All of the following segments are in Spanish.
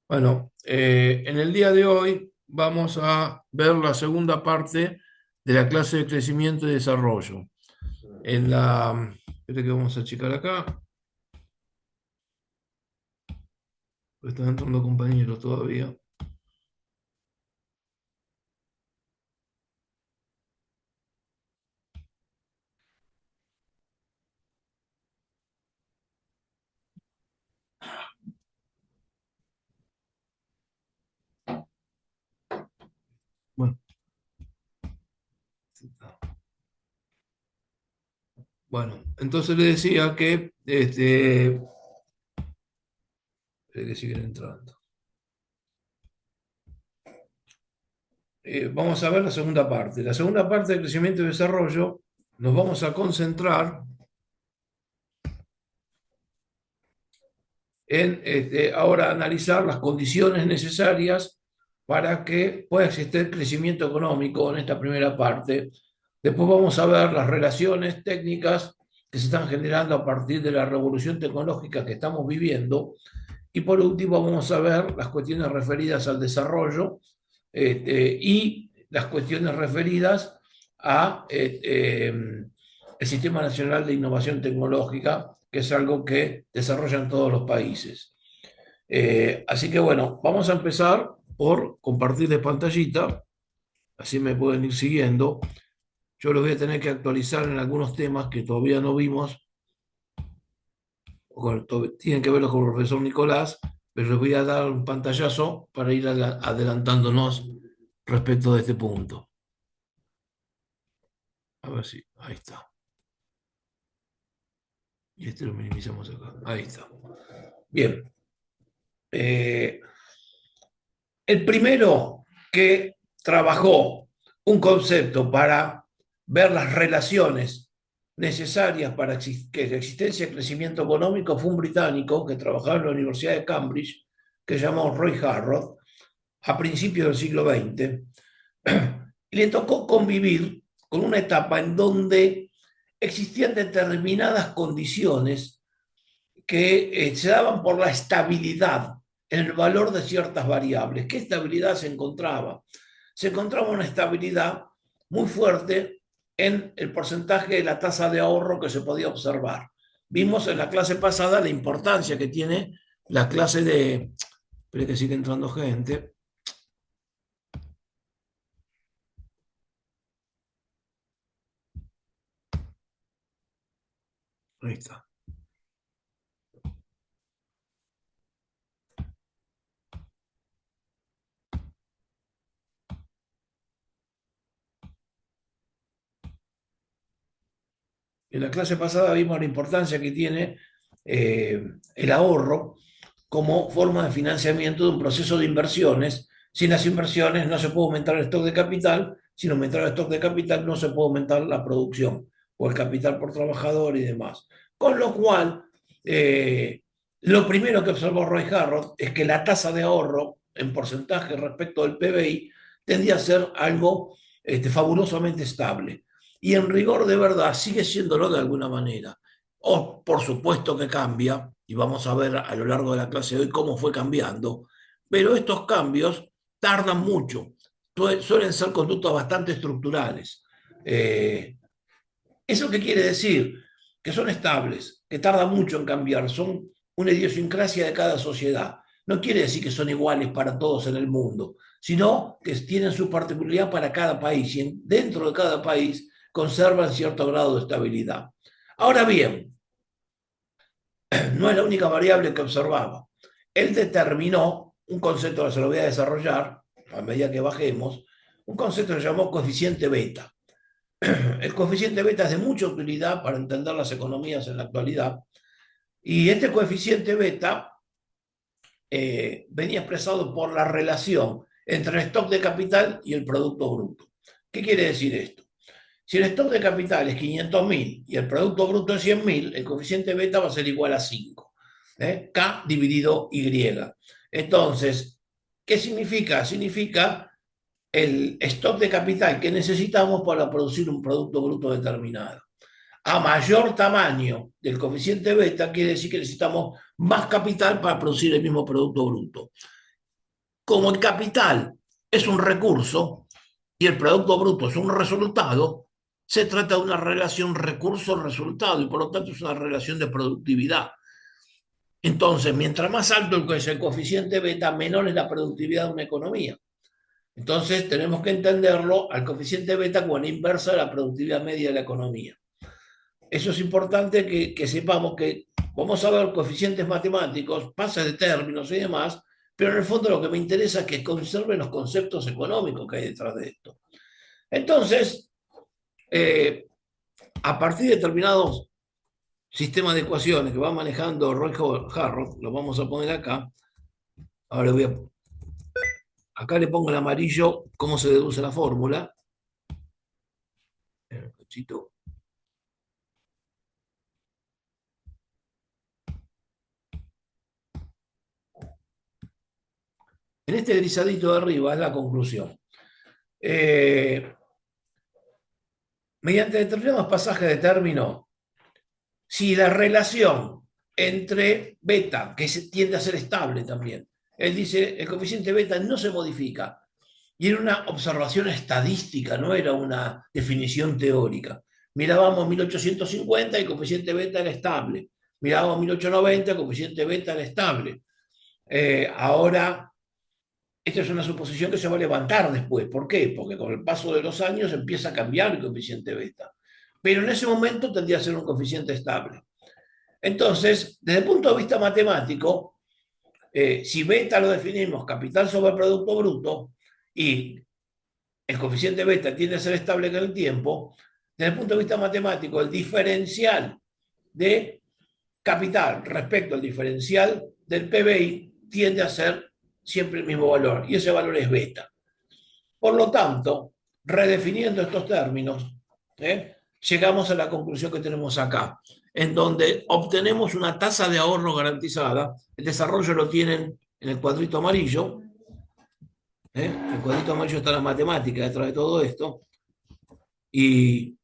Bueno, en el día de hoy vamos a ver la segunda parte de la clase de crecimiento y desarrollo. Espera que vamos a checar acá, porque están entrando compañeros todavía. Bueno, bueno, entonces le decía que, espera que siguen entrando. Vamos a ver la segunda parte. La segunda parte de crecimiento y desarrollo nos vamos a concentrar en ahora analizar las condiciones necesarias para que pueda existir crecimiento económico en esta primera parte. Después vamos a ver las relaciones técnicas que se están generando a partir de la revolución tecnológica que estamos viviendo. Y por último vamos a ver las cuestiones referidas al desarrollo y las cuestiones referidas a el Sistema Nacional de Innovación Tecnológica, que es algo que desarrollan todos los países. Así que bueno, vamos a empezar por compartir de pantallita, así me pueden ir siguiendo. Yo los voy a tener que actualizar en algunos temas que todavía no vimos, tienen que verlos con el profesor Nicolás, pero les voy a dar un pantallazo para ir adelantándonos respecto de este punto. A ver si, ahí está. Y este lo minimizamos acá. Ahí está. Bien. Eh, el primero que trabajó un concepto para ver las relaciones necesarias para que la existencia y crecimiento económico fue un británico que trabajaba en la Universidad de Cambridge, que se llamó Roy Harrod, a principios del siglo XX, y le tocó convivir con una etapa en donde existían determinadas condiciones que se daban por la estabilidad en el valor de ciertas variables. ¿Qué estabilidad se encontraba? Se encontraba una estabilidad muy fuerte en el porcentaje de la tasa de ahorro que se podía observar. Vimos en la clase pasada la importancia que tiene la clase de... Espera que sigue entrando gente. Ahí está. En la clase pasada vimos la importancia que tiene el ahorro como forma de financiamiento de un proceso de inversiones. Sin las inversiones no se puede aumentar el stock de capital, sin aumentar el stock de capital no se puede aumentar la producción o el capital por trabajador y demás. Con lo cual, lo primero que observó Roy Harrod es que la tasa de ahorro en porcentaje respecto del PBI tendía a ser algo fabulosamente estable. Y en rigor de verdad sigue siéndolo de alguna manera. O por supuesto que cambia, y vamos a ver a lo largo de la clase de hoy cómo fue cambiando, pero estos cambios tardan mucho, suelen ser conductas bastante estructurales. ¿Eso qué quiere decir? Que son estables, que tardan mucho en cambiar, son una idiosincrasia de cada sociedad. No quiere decir que son iguales para todos en el mundo, sino que tienen su particularidad para cada país y dentro de cada país conservan cierto grado de estabilidad. Ahora bien, no es la única variable que observaba. Él determinó un concepto que se lo voy a desarrollar a medida que bajemos, un concepto que se llamó coeficiente beta. El coeficiente beta es de mucha utilidad para entender las economías en la actualidad y este coeficiente beta venía expresado por la relación entre el stock de capital y el Producto Bruto. ¿Qué quiere decir esto? Si el stock de capital es 500.000 y el Producto Bruto es 100.000, el coeficiente beta va a ser igual a 5. K dividido Y. Entonces, ¿qué significa? Significa el stock de capital que necesitamos para producir un Producto Bruto determinado. A mayor tamaño del coeficiente beta quiere decir que necesitamos más capital para producir el mismo Producto Bruto. como el capital es un recurso y el Producto Bruto es un resultado, se trata de una relación recurso-resultado y por lo tanto es una relación de productividad. Entonces, mientras más alto es el coeficiente beta, menor es la productividad de una economía. Entonces, tenemos que entenderlo al coeficiente beta como la inversa de la productividad media de la economía. Eso es importante que sepamos que vamos a ver coeficientes matemáticos, pases de términos y demás, pero en el fondo lo que me interesa es que conserven los conceptos económicos que hay detrás de esto. Entonces, eh, a partir de determinados sistemas de ecuaciones que va manejando Roy Harrod, lo vamos a poner acá. Ahora acá le pongo en amarillo cómo se deduce la fórmula. En este grisadito de arriba es la conclusión. Mediante determinados pasajes de término, si la relación entre beta, que tiende a ser estable también, él dice, el coeficiente beta no se modifica, y era una observación estadística, no era una definición teórica. Mirábamos 1850 y el coeficiente beta era estable. Mirábamos 1890, el coeficiente beta era estable. Ahora, esta es una suposición que se va a levantar después. ¿Por qué? Porque con el paso de los años empieza a cambiar el coeficiente beta. Pero en ese momento tendría que ser un coeficiente estable. Entonces, desde el punto de vista matemático, si beta lo definimos capital sobre Producto Bruto y el coeficiente beta tiende a ser estable en el tiempo, desde el punto de vista matemático, el diferencial de capital respecto al diferencial del PBI tiende a ser siempre el mismo valor, y ese valor es beta. Por lo tanto, redefiniendo estos términos, llegamos a la conclusión que tenemos acá, en donde obtenemos una tasa de ahorro garantizada. El desarrollo lo tienen en el cuadrito amarillo. El cuadrito amarillo está la matemática detrás de todo esto y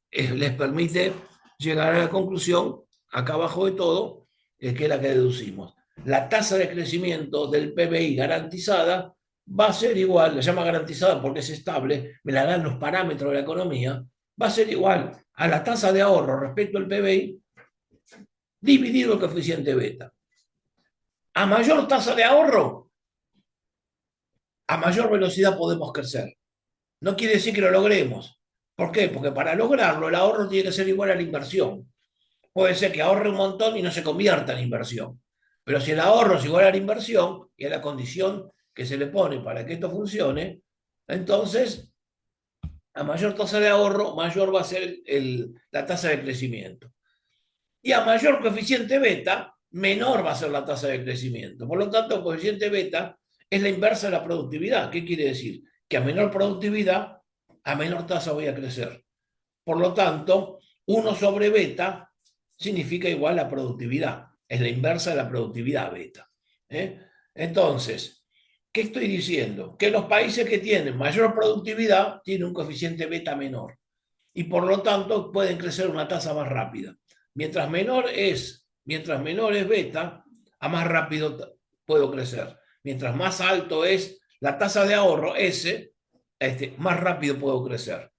les permite llegar a la conclusión, acá abajo de todo, que es la que deducimos. La tasa de crecimiento del PBI garantizada va a ser igual, la llama garantizada porque es estable, me la dan los parámetros de la economía, va a ser igual a la tasa de ahorro respecto al PBI dividido el coeficiente beta. A mayor tasa de ahorro, a mayor velocidad podemos crecer. No quiere decir que lo logremos. ¿Por qué? Porque para lograrlo el ahorro tiene que ser igual a la inversión. Puede ser que ahorre un montón y no se convierta en inversión. Pero si el ahorro es igual a la inversión y a la condición que se le pone para que esto funcione, entonces a mayor tasa de ahorro, mayor va a ser la tasa de crecimiento. Y a mayor coeficiente beta, menor va a ser la tasa de crecimiento. Por lo tanto, el coeficiente beta es la inversa de la productividad. ¿Qué quiere decir? Que a menor productividad, a menor tasa voy a crecer. Por lo tanto, 1 sobre beta significa igual a productividad. Es la inversa de la productividad beta. Entonces, ¿qué estoy diciendo? Que los países que tienen mayor productividad tienen un coeficiente beta menor y por lo tanto pueden crecer a una tasa más rápida. Mientras menor es beta, a más rápido puedo crecer. Mientras más alto es la tasa de ahorro, S, más rápido puedo crecer.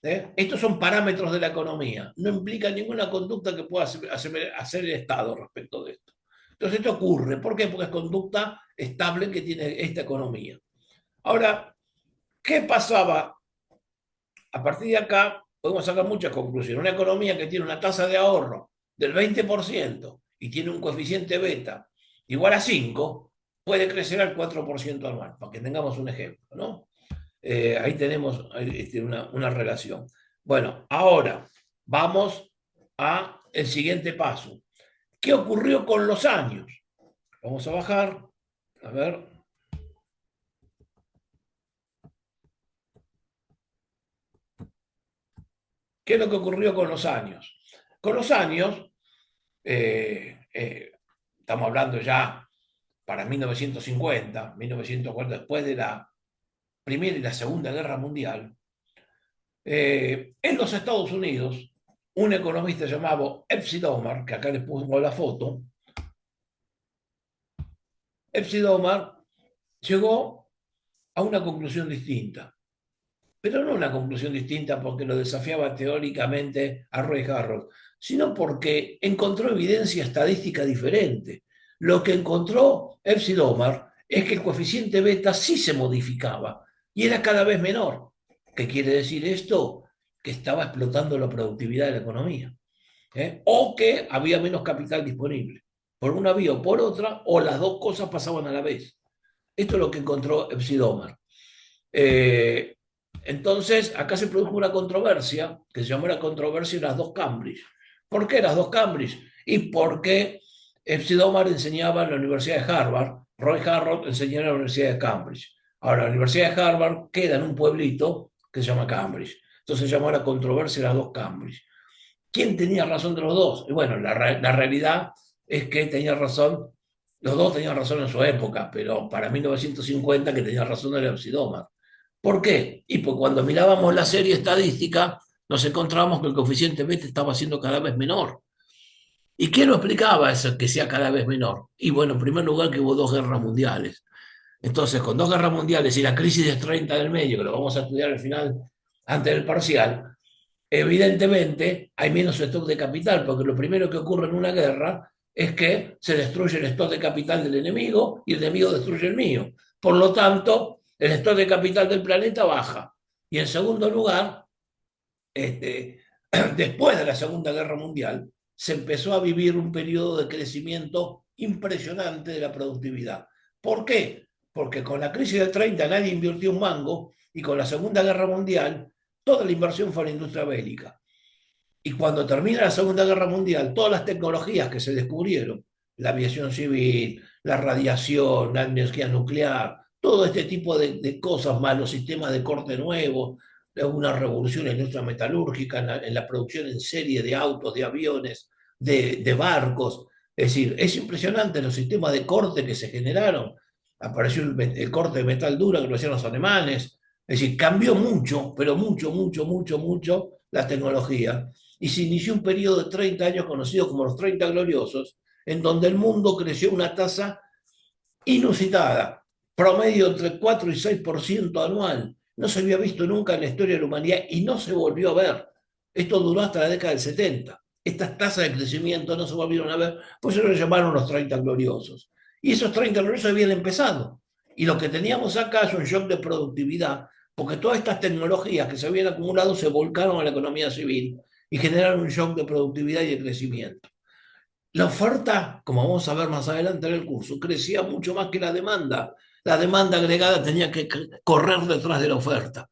Estos son parámetros de la economía. No implica ninguna conducta que pueda hacer el Estado respecto de esto. Entonces esto ocurre. ¿Por qué? Porque es conducta estable que tiene esta economía. Ahora, ¿qué pasaba? A partir de acá podemos sacar muchas conclusiones. Una economía que tiene una tasa de ahorro del 20% y tiene un coeficiente beta igual a 5, puede crecer al 4% anual, para que tengamos un ejemplo, ¿no? Ahí tenemos una relación. Bueno, ahora vamos a el siguiente paso. ¿Qué ocurrió con los años? Vamos a bajar, a ver. ¿Qué es lo que ocurrió con los años? Con los años, estamos hablando ya para 1950, 1940, después de la Primera y la Segunda Guerra Mundial, en los Estados Unidos, un economista llamado Epsilon, que acá les pusimos la foto, Epsilon llegó a una conclusión distinta, pero no una conclusión distinta porque lo desafiaba teóricamente a Roy Harrod, sino porque encontró evidencia estadística diferente. Lo que encontró Epsilomar es que el coeficiente beta sí se modificaba y era cada vez menor. ¿Qué quiere decir esto? Que estaba explotando la productividad de la economía, ¿eh? O que había menos capital disponible, por una vía o por otra, o las dos cosas pasaban a la vez. Esto es lo que encontró Epsilomar. Eh, entonces, acá se produjo una controversia que se llamó la controversia de las dos Cambridge. ¿Por qué las dos Cambridge? Y por qué Epsilomar enseñaba en la Universidad de Harvard, Roy Harrod enseñaba en la Universidad de Cambridge. Ahora, la Universidad de Harvard queda en un pueblito que se llama Cambridge. Entonces se llamó la controversia de las dos Cambridge. ¿Quién tenía razón de los dos? Y bueno, la realidad es que tenía razón, los dos tenían razón en su época, pero para 1950 que tenía razón era Epsilomar. ¿Por qué? Y pues cuando mirábamos la serie estadística, nos encontramos que el coeficiente beta estaba siendo cada vez menor. ¿Y qué lo explicaba eso, que sea cada vez menor? Y bueno, en primer lugar que hubo dos guerras mundiales. Entonces, con dos guerras mundiales y la crisis de 30 del medio, que lo vamos a estudiar al final, antes del parcial, evidentemente hay menos stock de capital, porque lo primero que ocurre en una guerra es que se destruye el stock de capital del enemigo y el enemigo destruye el mío. Por lo tanto, el stock de capital del planeta baja. Y en segundo lugar, este, después de la Segunda Guerra Mundial, se empezó a vivir un periodo de crecimiento impresionante de la productividad. ¿Por qué? Porque con la crisis del 30 nadie invirtió un mango y con la Segunda Guerra Mundial toda la inversión fue a la industria bélica. Y cuando termina la Segunda Guerra Mundial, todas las tecnologías que se descubrieron, la aviación civil, la radiación, la energía nuclear, todo este tipo de cosas más, los sistemas de corte nuevos, una revolución en la industria metalúrgica, en la producción en serie de autos, de aviones, de barcos. Es decir, es impresionante los sistemas de corte que se generaron. Apareció el corte de metal duro que lo hacían los alemanes. Es decir, cambió mucho, pero mucho, mucho, mucho, mucho la tecnología y se inició un periodo de 30 años conocido como los 30 gloriosos, en donde el mundo creció una tasa inusitada, promedio entre 4 y 6% anual. No se había visto nunca en la historia de la humanidad y no se volvió a ver. Esto duró hasta la década del 70. Estas tasas de crecimiento no se volvieron a ver, pues se lo llamaron los 30 gloriosos. Y esos 30 gloriosos habían empezado. Y lo que teníamos acá es un shock de productividad, porque todas estas tecnologías que se habían acumulado se volcaron a la economía civil y generaron un shock de productividad y de crecimiento. La oferta, como vamos a ver más adelante en el curso, crecía mucho más que la demanda. La demanda agregada tenía que correr detrás de la oferta,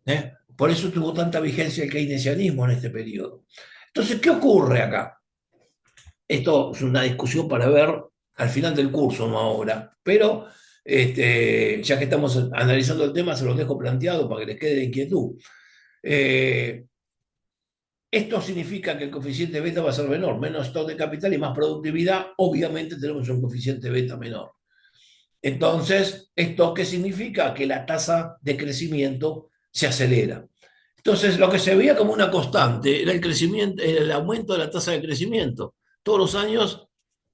¿eh? Por eso tuvo tanta vigencia el keynesianismo en este periodo. Entonces, ¿qué ocurre acá? Esto es una discusión para ver al final del curso, no ahora, pero ya que estamos analizando el tema, se los dejo planteado para que les quede de inquietud. Eh, Esto significa que el coeficiente beta va a ser menor, menos stock de capital y más productividad, obviamente tenemos un coeficiente beta menor. Entonces, ¿esto qué significa? Que la tasa de crecimiento se acelera. Entonces, lo que se veía como una constante era el crecimiento, el aumento de la tasa de crecimiento. Todos los años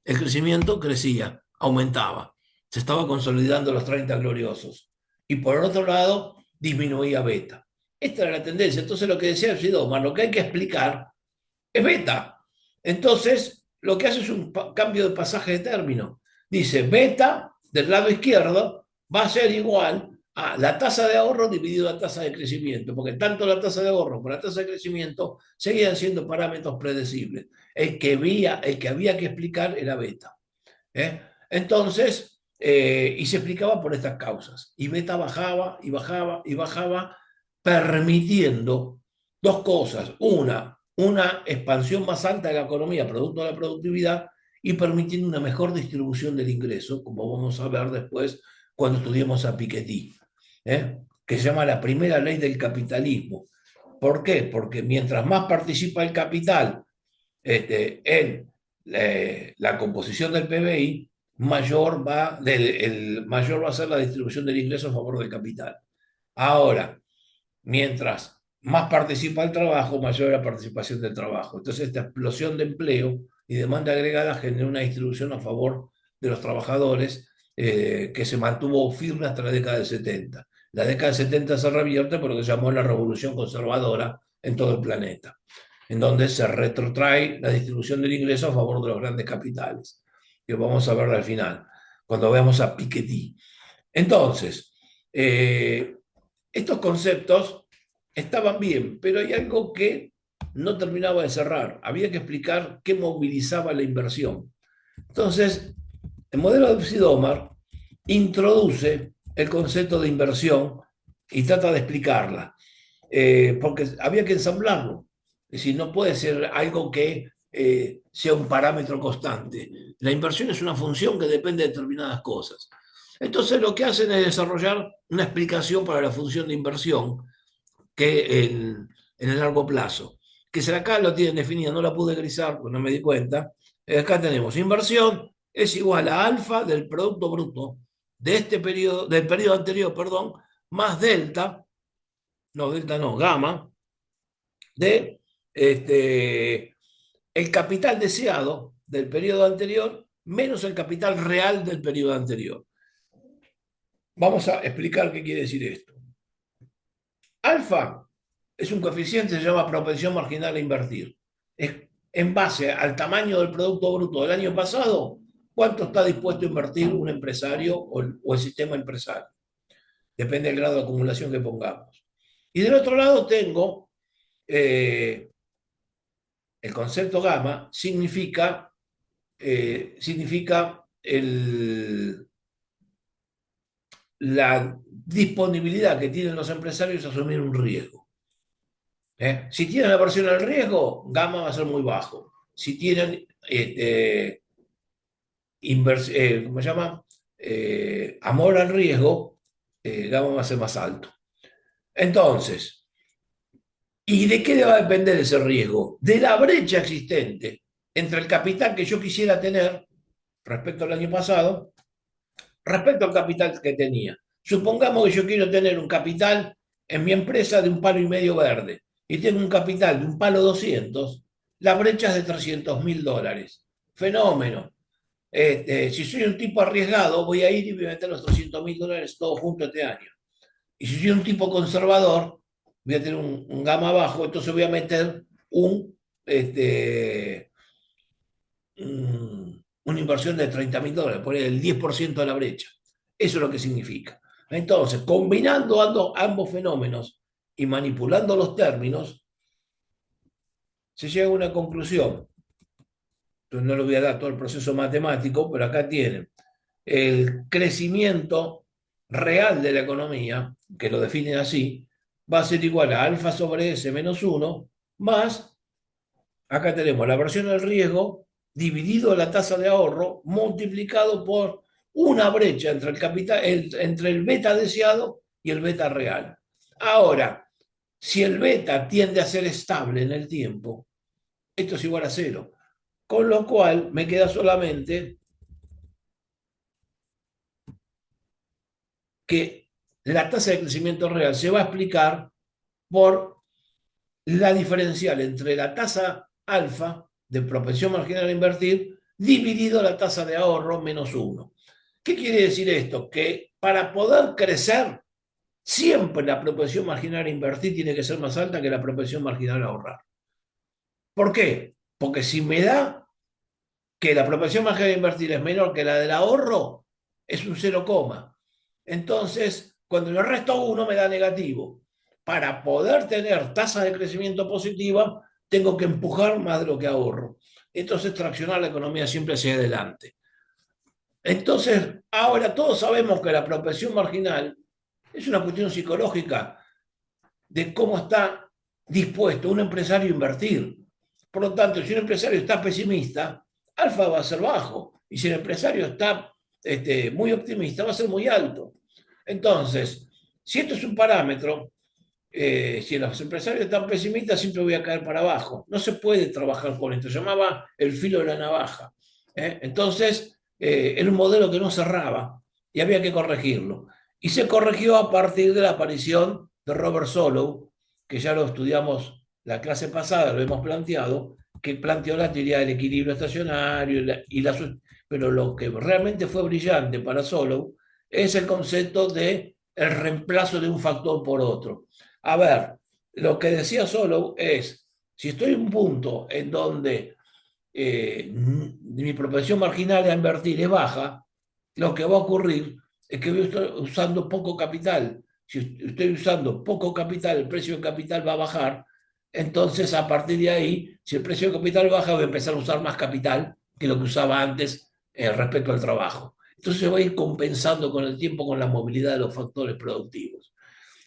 el crecimiento crecía, aumentaba. Se estaba consolidando los 30 gloriosos. Y por otro lado, disminuía beta. Esta era la tendencia. Entonces, lo que decía Sidoma, lo que hay que explicar es beta. Entonces, lo que hace es un cambio de pasaje de término. Dice, beta del lado izquierdo va a ser igual a la tasa de ahorro dividido la tasa de crecimiento, porque tanto la tasa de ahorro como la tasa de crecimiento seguían siendo parámetros predecibles. El que había que explicar era beta. Entonces, y se explicaba por estas causas. Y beta bajaba y bajaba y bajaba, permitiendo dos cosas. Una expansión más alta de la economía, producto de la productividad, y permitiendo una mejor distribución del ingreso, como vamos a ver después cuando estudiemos a Piketty, que se llama la primera ley del capitalismo. ¿Por qué? Porque mientras más participa el capital en la composición del PBI, mayor va a ser la distribución del ingreso a favor del capital. Ahora, mientras más participa el trabajo, mayor es la participación del trabajo. Entonces, esta explosión de empleo y demanda agregada genera una distribución a favor de los trabajadores que se mantuvo firme hasta la década del 70. La década del 70 se revierte por lo que se llamó la revolución conservadora en todo el planeta, en donde se retrotrae la distribución del ingreso a favor de los grandes capitales, que vamos a ver al final, cuando veamos a Piketty. Entonces, estos conceptos estaban bien, pero hay algo que no terminaba de cerrar. Había que explicar qué movilizaba la inversión. Entonces, el modelo de Sidomar introduce el concepto de inversión y trata de explicarla, porque había que ensamblarlo. Es decir, no puede ser algo que sea un parámetro constante. La inversión es una función que depende de determinadas cosas. Entonces lo que hacen es desarrollar una explicación para la función de inversión que en el largo plazo, que se acá lo tienen definida, no la pude grisar porque no me di cuenta. Acá tenemos inversión es igual a alfa del Producto Bruto de este periodo, del periodo anterior, perdón, más delta no, gamma, de el capital deseado del periodo anterior menos el capital real del periodo anterior. Vamos a explicar qué quiere decir esto. Alfa es un coeficiente que se llama propensión marginal a invertir. Es en base al tamaño del Producto Bruto del año pasado, cuánto está dispuesto a invertir un empresario o el sistema empresario. Depende del grado de acumulación que pongamos. Y del otro lado tengo el concepto gamma, significa la disponibilidad que tienen los empresarios a asumir un riesgo. Si tienen aversión al riesgo, gamma va a ser muy bajo. Si tienen ¿cómo se llama? Amor al riesgo, gamma va a ser más alto. Entonces, ¿y de qué va a depender ese riesgo? De la brecha existente entre el capital que yo quisiera tener respecto al año pasado, respecto al capital que tenía. Supongamos que yo quiero tener un capital en mi empresa de $1,5 verde y tengo un capital de $1,200, la brecha es de $300.000. Fenómeno. Si soy un tipo arriesgado, voy a ir y voy a meter los $300.000 todos juntos este año. Y si soy un tipo conservador, voy a tener un gamma bajo, entonces voy a meter una inversión de $30.000, por el 10% de la brecha. Eso es lo que significa. Entonces, combinando ambos fenómenos y manipulando los términos, se llega a una conclusión. Entonces, no le voy a dar todo el proceso matemático, pero acá tienen el crecimiento real de la economía, que lo definen así, va a ser igual a alfa sobre S menos 1, más, acá tenemos la aversión al riesgo, dividido la tasa de ahorro, multiplicado por una brecha entre el capital, entre el beta deseado y el beta real. Ahora, si el beta tiende a ser estable en el tiempo, esto es igual a cero. Con lo cual me queda solamente que la tasa de crecimiento real se va a explicar por la diferencial entre la tasa alfa de propensión marginal a invertir dividido la tasa de ahorro menos 1. ¿Qué quiere decir esto? Que para poder crecer, siempre la propensión marginal a invertir tiene que ser más alta que la propensión marginal a ahorrar. ¿Por qué? Porque si me da que la propensión marginal a invertir es menor que la del ahorro, es un 0, entonces cuando le resto 1 me da negativo. Para poder tener tasa de crecimiento positiva, tengo que empujar más de lo que ahorro. Entonces, traccionar la economía siempre hacia adelante. Entonces, ahora todos sabemos que la propensión marginal es una cuestión psicológica de cómo está dispuesto un empresario a invertir. Por lo tanto, si un empresario está pesimista, alfa va a ser bajo. Y si el empresario está muy optimista, va a ser muy alto. Entonces, si esto es un parámetro, si los empresarios están pesimistas, siempre voy a caer para abajo. No se puede trabajar con esto. Se llamaba el filo de la navaja. Entonces, era un modelo que no cerraba y había que corregirlo. Y se corrigió a partir de la aparición de Robert Solow, que ya lo estudiamos la clase pasada, lo hemos planteado, que planteó la teoría del equilibrio estacionario pero lo que realmente fue brillante para Solow es el concepto de el reemplazo de un factor por otro. A ver, lo que decía Solow es, si estoy en un punto en donde mi propensión marginal a invertir es baja, lo que va a ocurrir es que voy a estar usando poco capital. Si estoy usando poco capital, el precio del capital va a bajar. Entonces, a partir de ahí, si el precio del capital baja, voy a empezar a usar más capital que lo que usaba antes respecto al trabajo. Entonces, se va a ir compensando con el tiempo con la movilidad de los factores productivos.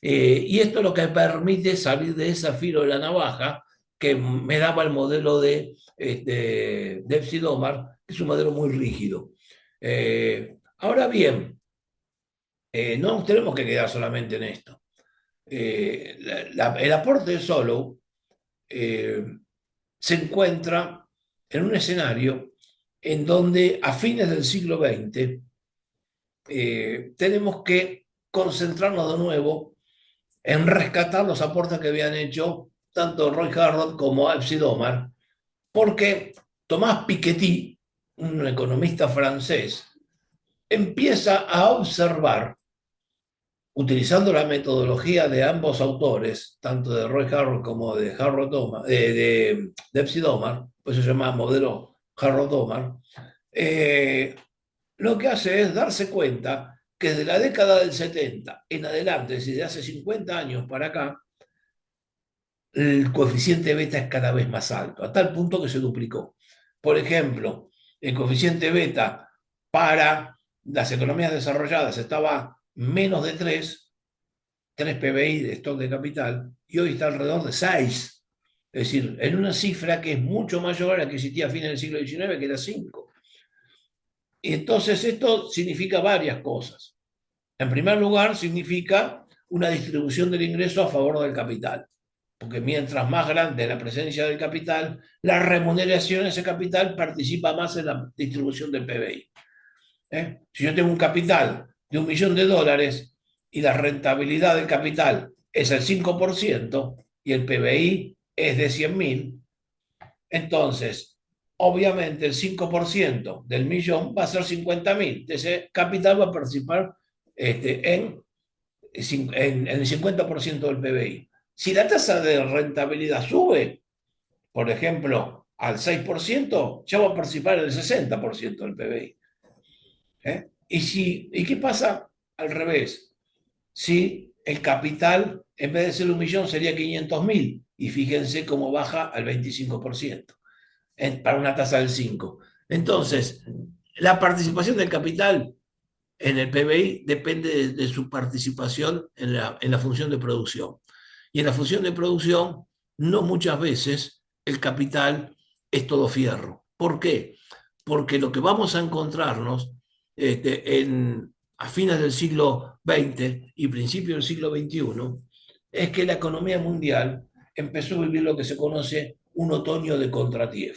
Y esto es lo que permite salir de ese filo de la navaja que me daba el modelo de Epsidomar, que es un modelo muy rígido. Ahora bien, no nos tenemos que quedar solamente en esto. El aporte de Solow eh, se encuentra en un escenario en donde a fines del siglo XX tenemos que concentrarnos de nuevo en rescatar los aportes que habían hecho tanto Roy Harrod como Epsi Domar, porque Tomás Piketty, un economista francés, empieza a observar, utilizando la metodología de ambos autores, tanto de Roy Harrod como de Harrod Domar, de Epsi Domar, pues se llama modelo Harrod Domar, lo que hace es darse cuenta que desde la década del 70 en adelante, es decir, de hace 50 años para acá, el coeficiente beta es cada vez más alto, a tal punto que se duplicó. Por ejemplo, el coeficiente beta para las economías desarrolladas estaba menos de 3 PBI de stock de capital, y hoy está alrededor de 6. Es decir, en una cifra que es mucho mayor a la que existía a fines del siglo XIX, que era 5. Y entonces esto significa varias cosas. En primer lugar, significa una distribución del ingreso a favor del capital, porque mientras más grande es la presencia del capital, la remuneración de ese capital participa más en la distribución del PBI. Si yo tengo un capital de $1.000.000 y la rentabilidad del capital es el 5% y el PBI es de 100.000, entonces, obviamente el 5% del millón va a ser 50.000. Ese capital va a participar en el 50% del PBI. Si la tasa de rentabilidad sube, por ejemplo, al 6%, ya va a participar en el 60% del PBI. ¿Y qué pasa al revés? Si el capital, en vez de ser 1.000.000, sería 500.000, y fíjense cómo baja al 25%, para una tasa del 5%. Entonces, la participación del capital en el PBI depende de su participación en la función de producción. Y en la función de producción, no muchas veces el capital es todo fierro. ¿Por qué? Porque lo que vamos a encontrarnos a fines del siglo XX y principios del siglo XXI es que la economía mundial empezó a vivir lo que se conoce un otoño de Kondratiev.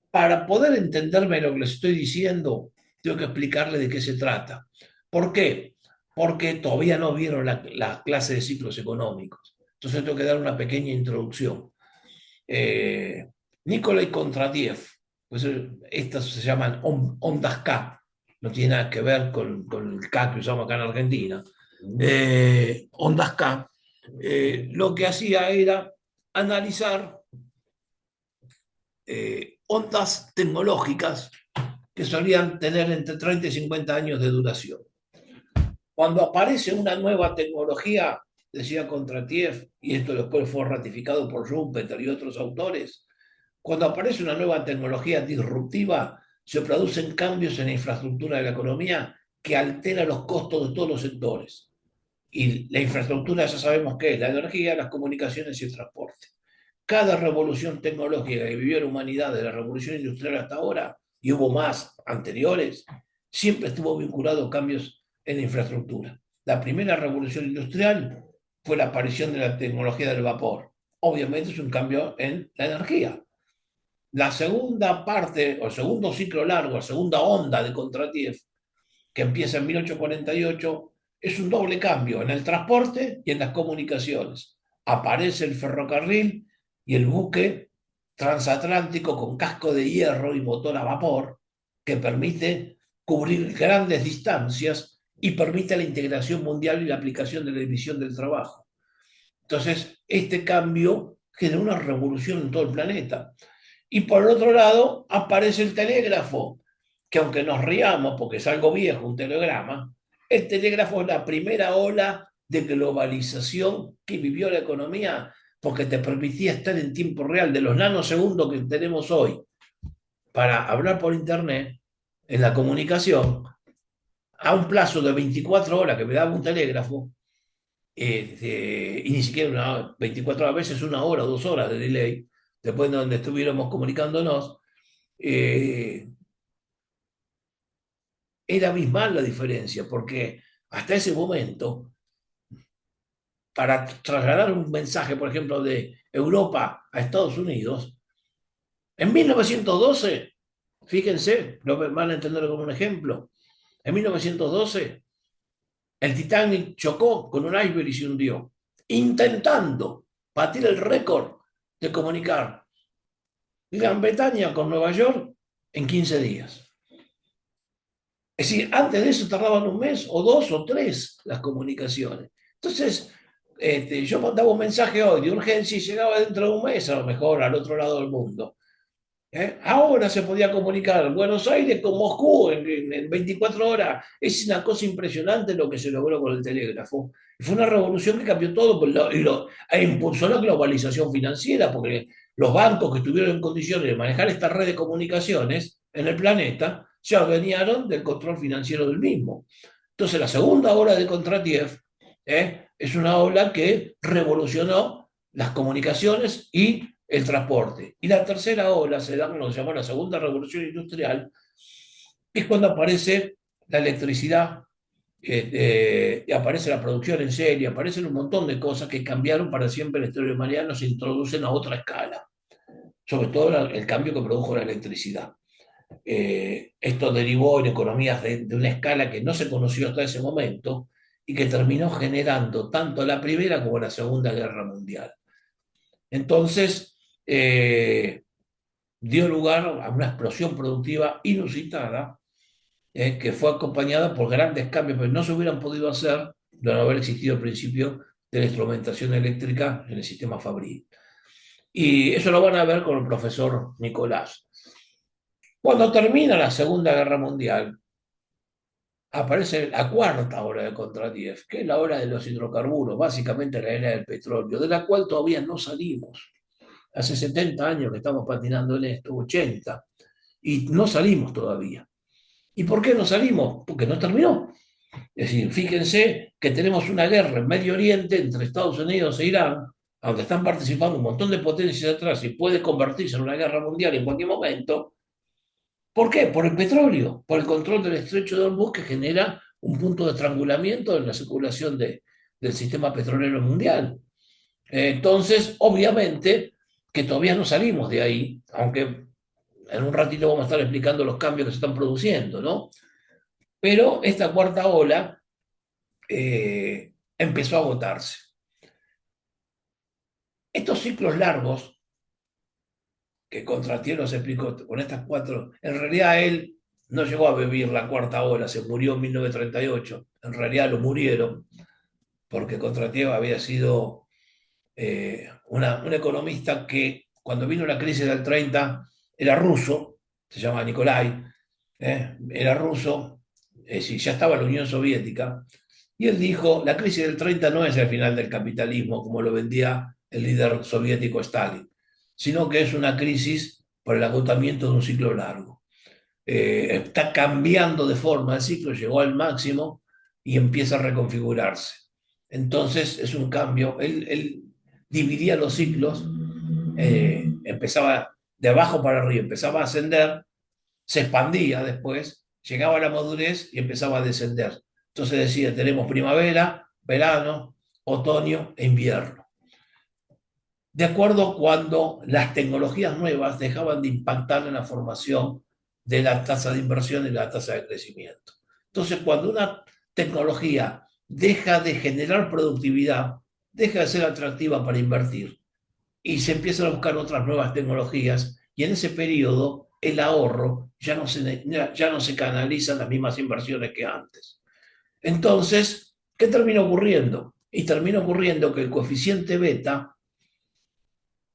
Para poder entenderme lo que les estoy diciendo, tengo que explicarle de qué se trata. ¿Por qué? Porque todavía no vieron la clase de ciclos económicos. Entonces tengo que dar una pequeña introducción. Nikolai Kondratiev, pues estas se llaman ondas K, no tiene nada que ver con el K que usamos acá en Argentina. Ondas K, lo que hacía era analizar ondas tecnológicas que solían tener entre 30 y 50 años de duración. Cuando aparece una nueva tecnología, decía Kondratiev, y esto después fue ratificado por Schumpeter y otros autores, cuando aparece una nueva tecnología disruptiva, se producen cambios en la infraestructura de la economía que altera los costos de todos los sectores. Y la infraestructura ya sabemos qué es: la energía, las comunicaciones y el transporte. Cada revolución tecnológica que vivió la humanidad, de la revolución industrial hasta ahora, y hubo más anteriores, siempre estuvo vinculado a cambios en la infraestructura. La primera revolución industrial fue la aparición de la tecnología del vapor. Obviamente es un cambio en la energía. La segunda parte, o el segundo ciclo largo, la segunda onda de Kondratiev, que empieza en 1848, es un doble cambio en el transporte y en las comunicaciones. Aparece el ferrocarril y el buque transatlántico con casco de hierro y motor a vapor, que permite cubrir grandes distancias y permite la integración mundial y la aplicación de la división del trabajo. Entonces, este cambio genera una revolución en todo el planeta. Y por el otro lado, aparece el telégrafo, que aunque nos riamos porque es algo viejo, un telegrama, el telégrafo es la primera ola de globalización que vivió la economía porque te permitía estar en tiempo real de los nanosegundos que tenemos hoy para hablar por internet en la comunicación a un plazo de 24 horas que me daba un telégrafo, y ni siquiera 24 horas, a veces 1 hora o 2 horas de delay, después de donde estuviéramos comunicándonos, eh, era abismal la diferencia, porque hasta ese momento, para trasladar un mensaje, por ejemplo, de Europa a Estados Unidos, en 1912, fíjense, lo van a entender como un ejemplo, en 1912 el Titanic chocó con un iceberg y se hundió, intentando batir el récord de comunicar Gran Bretaña con Nueva York en 15 días. Es decir, antes de eso tardaban un mes o 2 o 3 las comunicaciones. Entonces, yo mandaba un mensaje hoy de urgencia y llegaba dentro de un mes, a lo mejor al otro lado del mundo. Ahora se podía comunicar Buenos Aires con Moscú en 24 horas. Es una cosa impresionante lo que se logró con el telégrafo. Fue una revolución que cambió todo e impulsó la globalización financiera, porque los bancos que estuvieron en condiciones de manejar esta red de comunicaciones en el planeta ya venían del control financiero del mismo. Entonces, la segunda ola de Kontratiev es una ola que revolucionó las comunicaciones y el transporte. Y la tercera ola se da lo que se llamó la segunda revolución industrial, que es cuando aparece la electricidad, y aparece la producción en serie, aparecen un montón de cosas que cambiaron para siempre la historia humana, se introducen a otra escala, sobre todo el cambio que produjo la electricidad. Esto derivó en economías de una escala que no se conoció hasta ese momento y que terminó generando tanto la Primera como la Segunda Guerra Mundial. Entonces, dio lugar a una explosión productiva inusitada, que fue acompañada por grandes cambios, pero no se hubieran podido hacer de no haber existido el principio de la instrumentación eléctrica en el sistema Fabril. Y eso lo van a ver con el profesor Nicolás. Cuando termina la Segunda Guerra Mundial, aparece la cuarta ola de Kontratiev, que es la ola de los hidrocarburos, básicamente la era del petróleo, de la cual todavía no salimos. Hace 70 años que estamos patinando en esto, 80, y no salimos todavía. ¿Y por qué no salimos? Porque no terminó. Es decir, fíjense que tenemos una guerra en Medio Oriente entre Estados Unidos e Irán, donde están participando un montón de potencias atrás y puede convertirse en una guerra mundial en cualquier momento. ¿Por qué? Por el petróleo, por el control del estrecho de Hormuz, que genera un punto de estrangulamiento en la circulación del sistema petrolero mundial. Entonces, obviamente que todavía no salimos de ahí, aunque en un ratito vamos a estar explicando los cambios que se están produciendo, ¿no? Pero esta cuarta ola empezó a agotarse. Estos ciclos largos, que Contratier nos explicó con estas 4, en realidad él no llegó a vivir la cuarta ola, se murió en 1938, en realidad lo murieron, porque Contratier había sido un economista que cuando vino la crisis del 30 era ruso, se llama Nikolai, era ruso, es decir, ya estaba la Unión Soviética, y él dijo, la crisis del 30 no es el final del capitalismo, como lo vendía el líder soviético Stalin, sino que es una crisis por el agotamiento de un ciclo largo. Está cambiando de forma, el ciclo llegó al máximo y empieza a reconfigurarse. Entonces es un cambio, él dividía los ciclos, empezaba de abajo para arriba, empezaba a ascender, se expandía después, llegaba a la madurez y empezaba a descender. Entonces decía, tenemos primavera, verano, otoño e invierno. De acuerdo cuando las tecnologías nuevas dejaban de impactar en la formación de la tasa de inversión y la tasa de crecimiento. Entonces, cuando una tecnología deja de generar productividad, deja de ser atractiva para invertir y se empiezan a buscar otras nuevas tecnologías, y en ese periodo el ahorro ya no se canalizan las mismas inversiones que antes. Entonces, ¿qué termina ocurriendo? Y termina ocurriendo que el coeficiente beta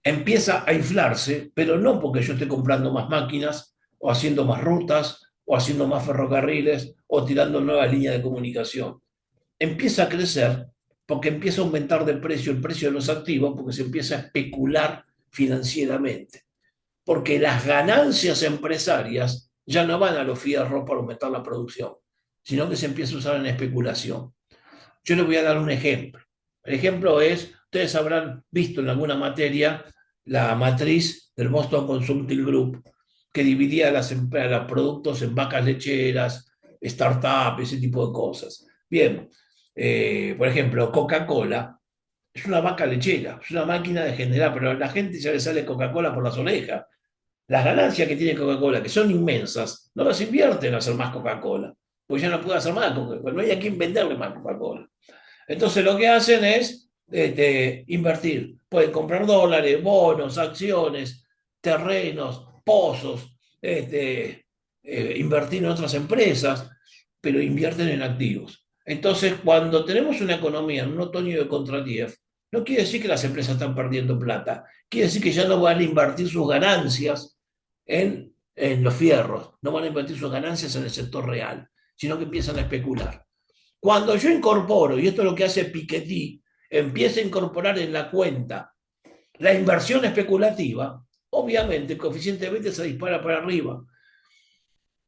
empieza a inflarse, pero no porque yo esté comprando más máquinas o haciendo más rutas o haciendo más ferrocarriles o tirando nuevas líneas de comunicación. Empieza a crecer porque empieza a aumentar de precio el precio de los activos porque se empieza a especular financieramente. Porque las ganancias empresarias ya no van a los fierros para aumentar la producción, sino que se empieza a usar en especulación. Yo les voy a dar un ejemplo. El ejemplo es, ustedes habrán visto en alguna materia la matriz del Boston Consulting Group, que dividía los productos en vacas lecheras, startups, ese tipo de cosas. Bien, por ejemplo, Coca-Cola es una vaca lechera, es una máquina de generar, pero a la gente ya le sale Coca-Cola por las orejas. Las ganancias que tiene Coca-Cola, que son inmensas, no las invierte en hacer más Coca-Cola, porque ya no puede hacer más Coca-Cola, no hay a quien venderle más Coca-Cola. Entonces lo que hacen es invertir. Pueden comprar dólares, bonos, acciones, terrenos, pozos, invertir en otras empresas, pero invierten en activos. Entonces, cuando tenemos una economía en un otoño de contratief, no quiere decir que las empresas están perdiendo plata, quiere decir que ya no van a invertir sus ganancias en los fierros, no van a invertir sus ganancias en el sector real, sino que empiezan a especular. Cuando yo incorporo, y esto es lo que hace Piketty, empieza a incorporar en la cuenta la inversión especulativa, obviamente el coeficiente beta se dispara para arriba.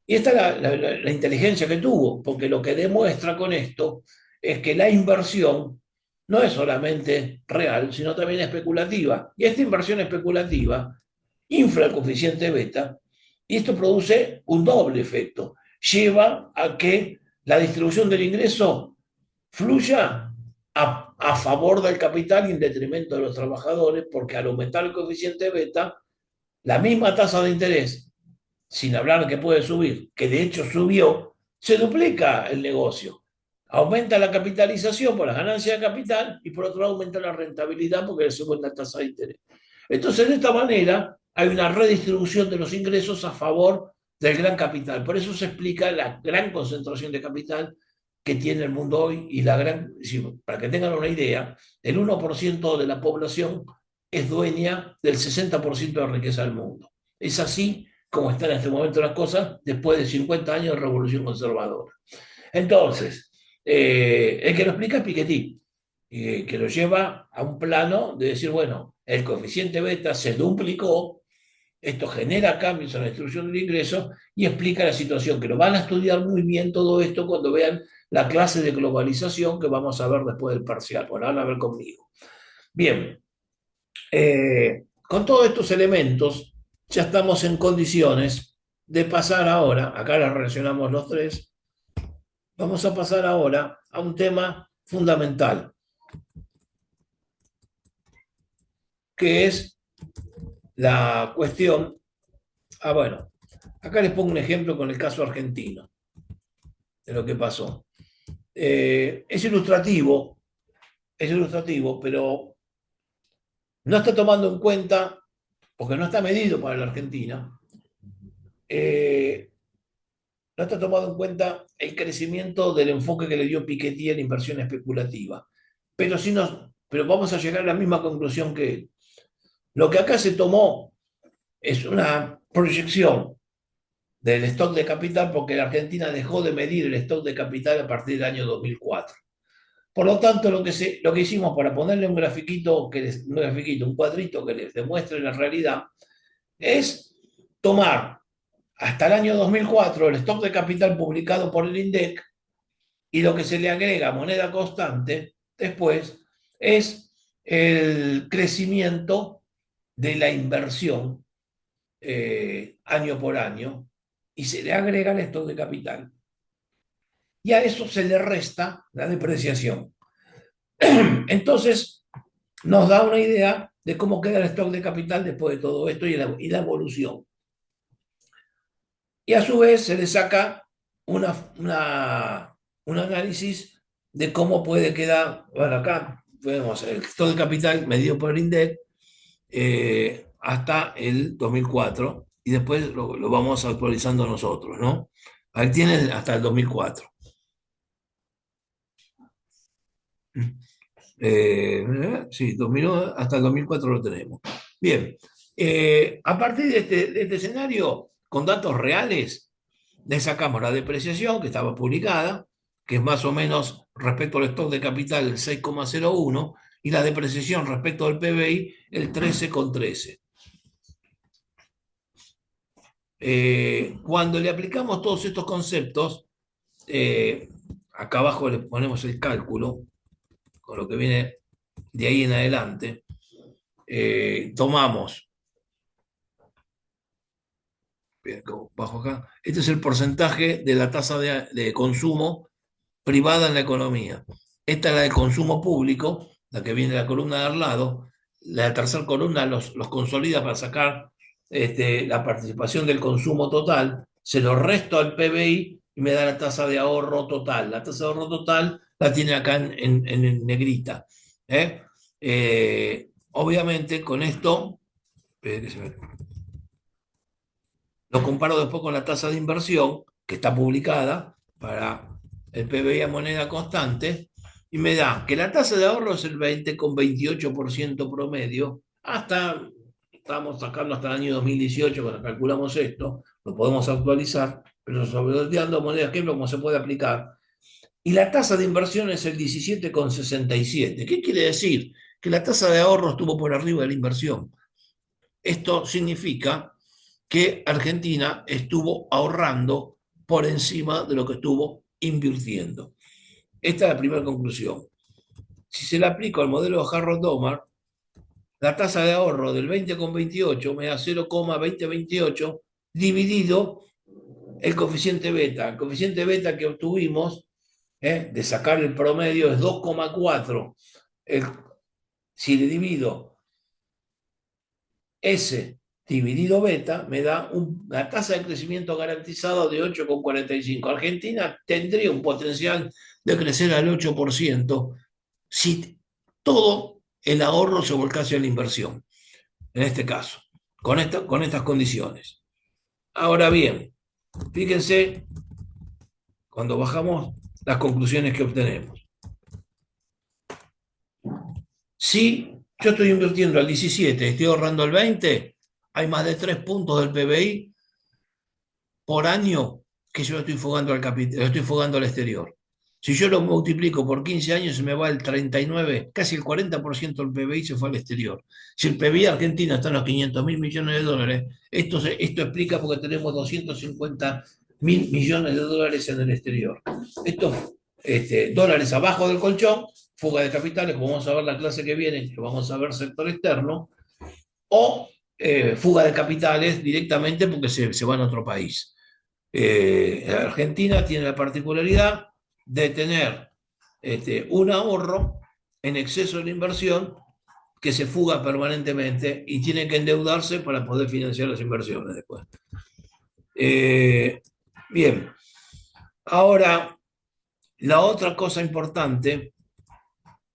Y esta es la inteligencia que tuvo, porque lo que demuestra con esto es que la inversión no es solamente real, sino también especulativa. Y esta inversión especulativa infla el coeficiente beta y esto produce un doble efecto. Lleva a que la distribución del ingreso fluya a favor del capital y en detrimento de los trabajadores, porque al aumentar el coeficiente beta, la misma tasa de interés, sin hablar que puede subir, que de hecho subió, se duplica el negocio. Aumenta la capitalización por las ganancias de capital y por otro lado aumenta la rentabilidad porque le sube la tasa de interés. Entonces, de esta manera, hay una redistribución de los ingresos a favor del gran capital. Por eso se explica la gran concentración de capital que tiene el mundo hoy y la gran, para que tengan una idea, el 1% de la población es dueña del 60% de la riqueza del mundo. Es así como están en este momento las cosas después de 50 años de revolución conservadora. Entonces, el que lo explica es Piketty, que lo lleva a un plano de decir, bueno, el coeficiente beta se duplicó, esto genera cambios en la distribución del ingreso y explica la situación, que lo van a estudiar muy bien todo esto cuando vean la clase de globalización que vamos a ver después del parcial. Bueno, van a ver conmigo. Bien, con todos estos elementos ya estamos en condiciones de pasar ahora, acá la relacionamos los tres, vamos a pasar ahora a un tema fundamental, que es la cuestión, bueno, acá les pongo un ejemplo con el caso argentino, de lo que pasó. Es ilustrativo, pero no está tomando en cuenta, porque no está medido para la Argentina, no está tomado en cuenta el crecimiento del enfoque que le dio Piketty a la inversión especulativa. Pero vamos a llegar a la misma conclusión que él. Lo que acá se tomó es una proyección del stock de capital porque la Argentina dejó de medir el stock de capital a partir del año 2004. Por lo tanto, lo que hicimos para ponerle un grafiquito, un cuadrito que les demuestre la realidad, es tomar hasta el año 2004 el stock de capital publicado por el INDEC y lo que se le agrega moneda constante después es el crecimiento de la inversión año por año y se le agrega el stock de capital. Y a eso se le resta la depreciación. Entonces, nos da una idea de cómo queda el stock de capital después de todo esto y la evolución. Y a su vez se le saca un análisis de cómo puede quedar, bueno, acá vemos el stock de capital medido por el INDEC hasta el 2004 y después lo vamos actualizando nosotros, ¿no? Ahí tienes hasta el 2004. Sí, 2001 hasta el 2004 lo tenemos. Bien, a partir de este escenario, con datos reales, le sacamos la depreciación que estaba publicada, que es más o menos respecto al stock de capital el 6,01, y la depreciación respecto al PBI el 13,13. Cuando le aplicamos todos estos conceptos, eh, acá abajo le ponemos el cálculo, con lo que viene de ahí en adelante, tomamos, bajo acá, este es el porcentaje de la tasa de consumo privada en la economía. Esta es la de consumo público, la que viene de la columna de al lado. La tercera columna los consolida para sacar la participación del consumo total, se lo resto al PBI y me da la tasa de ahorro total. La tasa de ahorro total la tiene acá en negrita. ¿Eh? Obviamente con esto, lo comparo después con la tasa de inversión, que está publicada para el PBI a moneda constante, y me da que la tasa de ahorro es el 20,28% promedio, estamos sacando hasta el año 2018, cuando calculamos esto, lo podemos actualizar, pero sobredoteando monedas, ¿qué es lo que se puede aplicar? Y la tasa de inversión es el 17,67. ¿Qué quiere decir? Que la tasa de ahorro estuvo por arriba de la inversión. Esto significa que Argentina estuvo ahorrando por encima de lo que estuvo invirtiendo. Esta es la primera conclusión. Si se le aplica al modelo de Harrod-Domar, la tasa de ahorro del 20,28 me da 0,2028 dividido el coeficiente beta. El coeficiente beta que obtuvimos de sacar el promedio es 2,4. Si le divido S dividido beta me da una tasa de crecimiento garantizado de 8,45. Argentina tendría un potencial de crecer al 8% si todo el ahorro se volcase a la inversión, en este caso, con estas condiciones. Ahora bien, fíjense cuando bajamos las conclusiones que obtenemos. Si yo estoy invirtiendo al 17 y estoy ahorrando al 20, hay más de 3 puntos del PBI por año que yo lo estoy fugando al capital, lo estoy fugando al exterior. Si yo lo multiplico por 15 años, se me va el 39, casi el 40% del PBI se fue al exterior. Si el PBI argentino está en los 500.000 millones de dólares, esto explica porque tenemos 250.000 millones de dólares en el exterior. Estos dólares abajo del colchón, fuga de capitales, como vamos a ver la clase que viene, que vamos a ver sector externo, o fuga de capitales directamente porque se van a otro país. Argentina tiene la particularidad de tener un ahorro en exceso de la inversión que se fuga permanentemente y tiene que endeudarse para poder financiar las inversiones después. Bien, ahora la otra cosa importante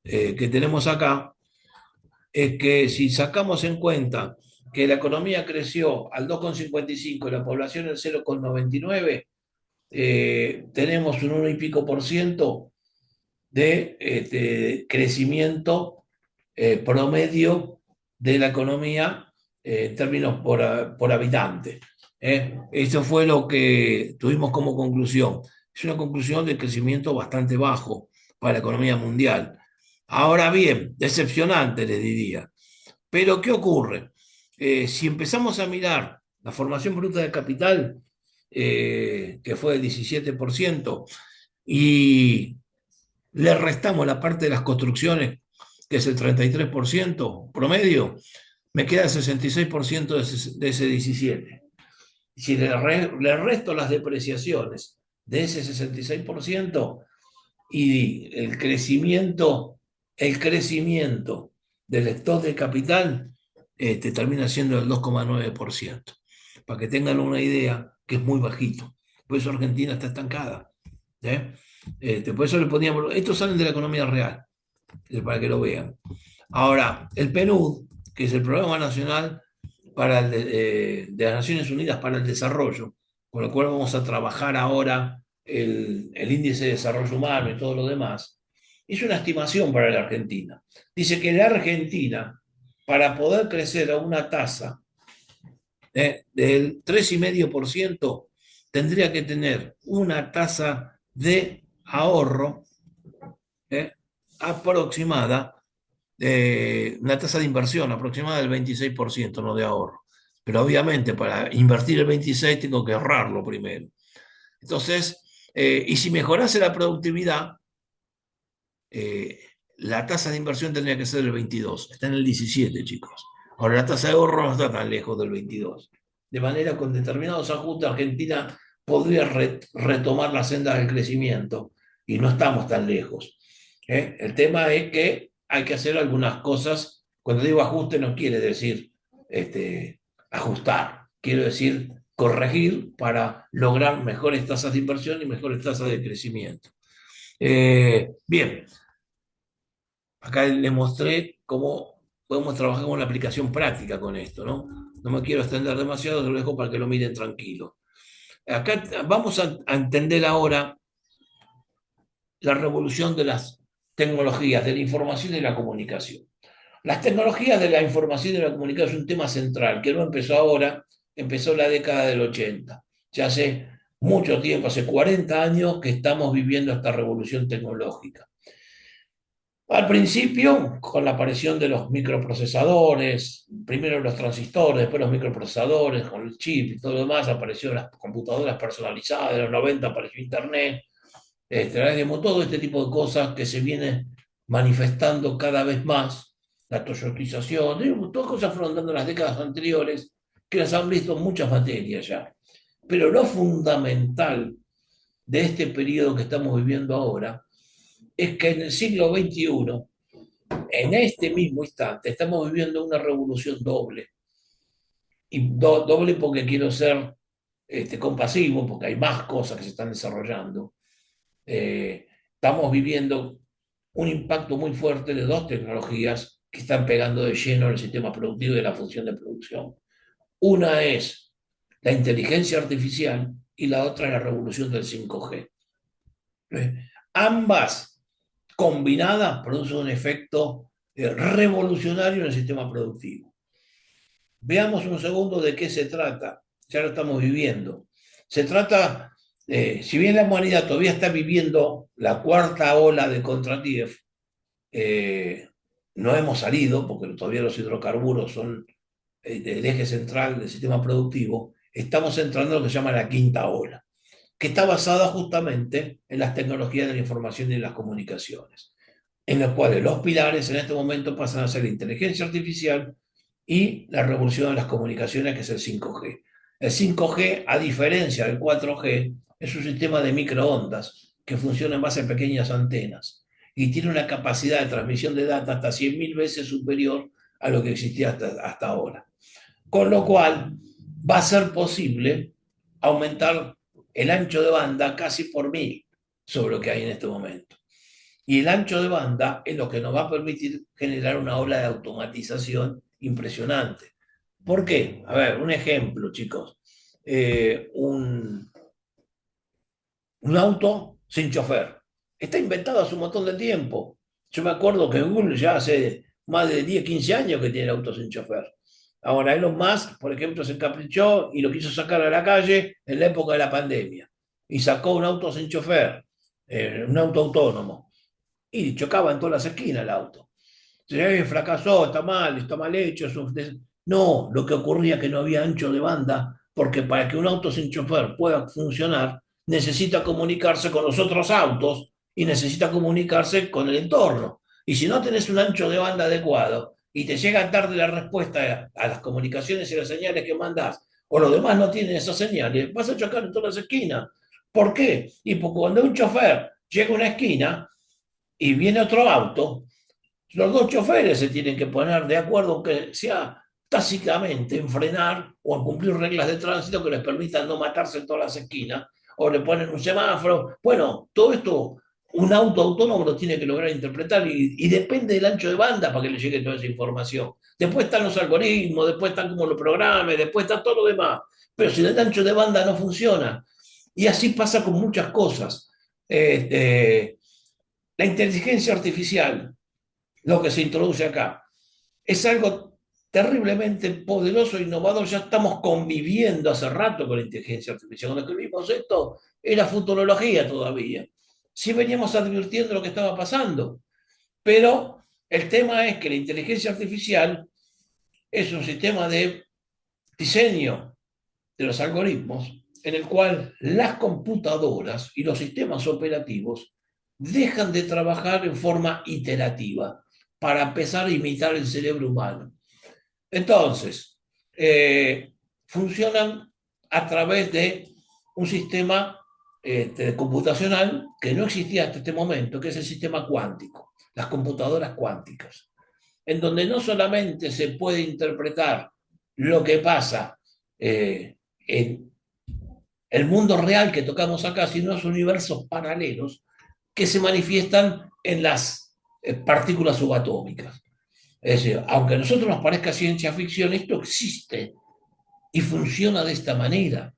que tenemos acá es que si sacamos en cuenta que la economía creció al 2,55 y la población al 0,99, tenemos un 1 y pico por ciento de crecimiento promedio de la economía en términos por habitante. Eso fue lo que tuvimos como conclusión. Es una conclusión de crecimiento bastante bajo para la economía mundial. Ahora bien, decepcionante, les diría. Pero, ¿qué ocurre? Si empezamos a mirar la formación bruta de capital, que fue del 17%, y le restamos la parte de las construcciones, que es el 33% promedio, me queda el 66% de ese 17%. Si le resto las depreciaciones de ese 66% y el crecimiento del stock de capital, termina siendo el 2,9%. Para que tengan una idea, que es muy bajito. Por eso Argentina está estancada. Por eso le poníamos. Estos salen de la economía real, para que lo vean. Ahora, el PNUD, que es el Programa Nacional de las Naciones Unidas para el Desarrollo, con lo cual vamos a trabajar ahora el índice de desarrollo humano y todo lo demás, hizo una estimación para la Argentina. Dice que la Argentina, para poder crecer a una tasa del 3,5%, tendría que tener una tasa de ahorro aproximada, una tasa de inversión aproximada del 26%, no de ahorro. Pero obviamente para invertir el 26 tengo que ahorrarlo primero. Entonces, y si mejorase la productividad, eh, la tasa de inversión tendría que ser del 22, está en el 17, chicos. Ahora, la tasa de ahorro no está tan lejos del 22. De manera, con determinados ajustes, Argentina podría retomar la senda del crecimiento y no estamos tan lejos. El tema es que hay que hacer algunas cosas. Cuando digo ajuste, no quiere decir ajustar, quiero decir corregir para lograr mejores tasas de inversión y mejores tasas de crecimiento. Bien, acá le mostré cómo podemos trabajar con la aplicación práctica con esto, ¿no? No me quiero extender demasiado, lo dejo para que lo miren tranquilo. Acá vamos a entender ahora la revolución de las tecnologías de la información y la comunicación. Las tecnologías de la información y la comunicación es un tema central, que no empezó ahora, empezó en la década del 80. Ya hace mucho tiempo, hace 40 años que estamos viviendo esta revolución tecnológica. Al principio, con la aparición de los microprocesadores, primero los transistores, después los microprocesadores, con el chip y todo lo demás, aparecieron las computadoras personalizadas, en los 90 apareció Internet, todo este tipo de cosas que se vienen manifestando cada vez más, la toyotización, todas cosas fueron dando en las décadas anteriores, que las han visto en muchas materias ya. Pero lo fundamental de este periodo que estamos viviendo ahora es que en el siglo XXI, en este mismo instante, estamos viviendo una revolución doble. Y doble porque quiero ser compasivo, porque hay más cosas que se están desarrollando. Estamos viviendo un impacto muy fuerte de dos tecnologías que están pegando de lleno en el sistema productivo y de la función de producción. Una es la inteligencia artificial y la otra es la revolución del 5G. Ambas combinadas producen un efecto revolucionario en el sistema productivo. Veamos un segundo de qué se trata. Ya lo estamos viviendo. Se trata, si bien la humanidad todavía está viviendo la cuarta ola de Kondratiev, no hemos salido, porque todavía los hidrocarburos son el eje central del sistema productivo, estamos entrando en lo que se llama la quinta ola, que está basada justamente en las tecnologías de la información y de las comunicaciones, en los cuales los pilares en este momento pasan a ser la inteligencia artificial y la revolución de las comunicaciones, que es el 5G. El 5G, a diferencia del 4G, es un sistema de microondas que funciona en base a pequeñas antenas y tiene una capacidad de transmisión de datos hasta 100.000 veces superior a lo que existía hasta ahora. Con lo cual, va a ser posible aumentar el ancho de banda casi por 1.000 sobre lo que hay en este momento. Y el ancho de banda es lo que nos va a permitir generar una ola de automatización impresionante. ¿Por qué? A ver, un ejemplo, chicos. Un auto sin chofer. Está inventado hace un montón de tiempo. Yo me acuerdo que Google ya hace más de 10, 15 años que tiene autos sin chofer. Ahora, Elon Musk, por ejemplo, se encaprichó y lo quiso sacar a la calle en la época de la pandemia. Y sacó un auto sin chofer, un auto autónomo. Y chocaba en todas las esquinas el auto. Fracasó, está mal hecho. No, lo que ocurría es que no había ancho de banda, porque para que un auto sin chofer pueda funcionar, necesita comunicarse con los otros autos y necesita comunicarse con el entorno. Y si no tenés un ancho de banda adecuado y te llega tarde la respuesta a las comunicaciones y las señales que mandás, o los demás no tienen esas señales, vas a chocar en todas las esquinas. ¿Por qué? Y porque cuando un chofer llega a una esquina y viene otro auto, los dos choferes se tienen que poner de acuerdo, aunque sea tácitamente, en frenar o en cumplir reglas de tránsito que les permitan no matarse en todas las esquinas, o le ponen un semáforo. Bueno, todo esto un auto autónomo lo tiene que lograr interpretar y depende del ancho de banda para que le llegue toda esa información. Después están los algoritmos, después están como los programas, después está todo lo demás. Pero si el ancho de banda no funciona, y así pasa con muchas cosas. Este, la inteligencia artificial, lo que se introduce acá, es algo terriblemente poderoso e innovador. Ya estamos conviviendo hace rato con la inteligencia artificial. Cuando escribimos esto, era futurología todavía. Sí veníamos advirtiendo lo que estaba pasando, pero el tema es que la inteligencia artificial es un sistema de diseño de los algoritmos en el cual las computadoras y los sistemas operativos dejan de trabajar en forma iterativa para empezar a imitar el cerebro humano. Entonces, funcionan a través de un sistema computacional que no existía hasta este momento, que es el sistema cuántico, las computadoras cuánticas, en donde no solamente se puede interpretar lo que pasa en el mundo real que tocamos acá, sino los universos paralelos que se manifiestan en las partículas subatómicas. Es decir, aunque a nosotros nos parezca ciencia ficción, esto existe y funciona de esta manera.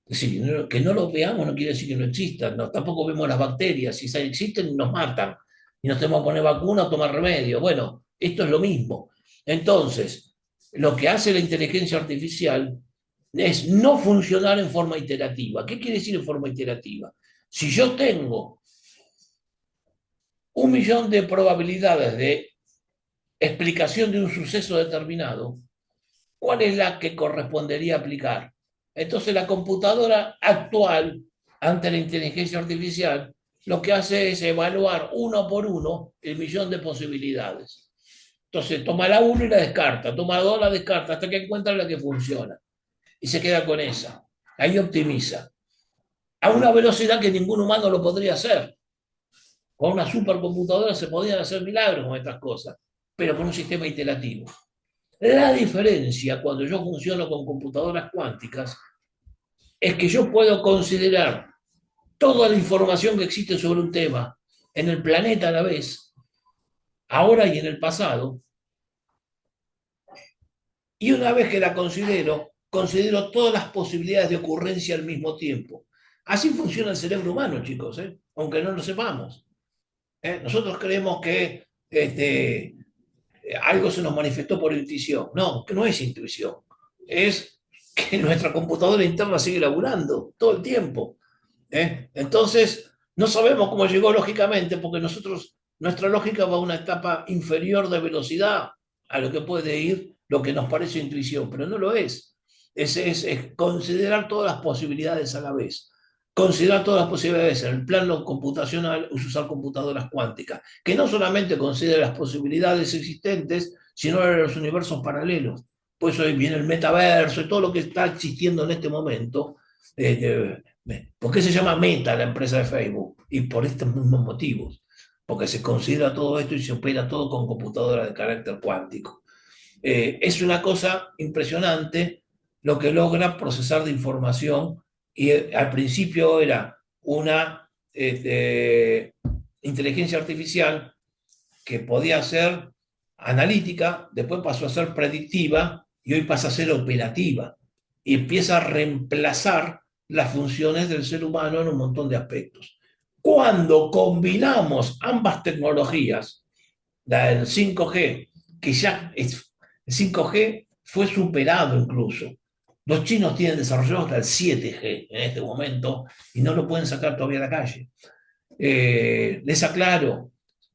Es decir, que no lo veamos no quiere decir que no existan. No, tampoco vemos las bacterias. Si existen, nos matan. Y nos tenemos que poner vacuna o tomar remedio. Bueno, esto es lo mismo. Entonces, lo que hace la inteligencia artificial es no funcionar en forma iterativa. ¿Qué quiere decir en forma iterativa? Si yo tengo 1 millón de probabilidades de explicación de un suceso determinado, ¿cuál es la que correspondería aplicar? Entonces la computadora actual, ante la inteligencia artificial, lo que hace es evaluar uno por uno el millón de posibilidades. Entonces toma la 1 y la descarta, toma la 2 y la descarta, hasta que encuentra la que funciona. Y se queda con esa. Ahí optimiza. A una velocidad que ningún humano lo podría hacer. Con una supercomputadora se podían hacer milagros con estas cosas, pero con un sistema iterativo. La diferencia cuando yo funciono con computadoras cuánticas es que yo puedo considerar toda la información que existe sobre un tema en el planeta a la vez, ahora y en el pasado, y una vez que la considero, considero todas las posibilidades de ocurrencia al mismo tiempo. Así funciona el cerebro humano, chicos, aunque no lo sepamos. Nosotros creemos que algo se nos manifestó por intuición. No, que no es intuición. Es que nuestra computadora interna sigue laburando todo el tiempo. Entonces, no sabemos cómo llegó lógicamente, porque nuestra lógica va a una etapa inferior de velocidad a lo que puede ir lo que nos parece intuición, pero no lo es. Es considerar todas las posibilidades a la vez. Considerar todas las posibilidades en el plano computacional es usar computadoras cuánticas, que no solamente considera las posibilidades existentes, sino los universos paralelos. Por eso viene el metaverso y todo lo que está existiendo en este momento. ¿Por qué se llama Meta la empresa de Facebook? Y por estos mismos motivos, porque se considera todo esto y se opera todo con computadoras de carácter cuántico. Es una cosa impresionante lo que logra procesar de información y al principio era una inteligencia artificial que podía ser analítica, después pasó a ser predictiva y hoy pasa a ser operativa y empieza a reemplazar las funciones del ser humano en un montón de aspectos. Cuando combinamos ambas tecnologías, la del 5G, que ya es, el 5G fue superado incluso. Los chinos tienen desarrollado hasta el 7G en este momento y no lo pueden sacar todavía a la calle. Les aclaro,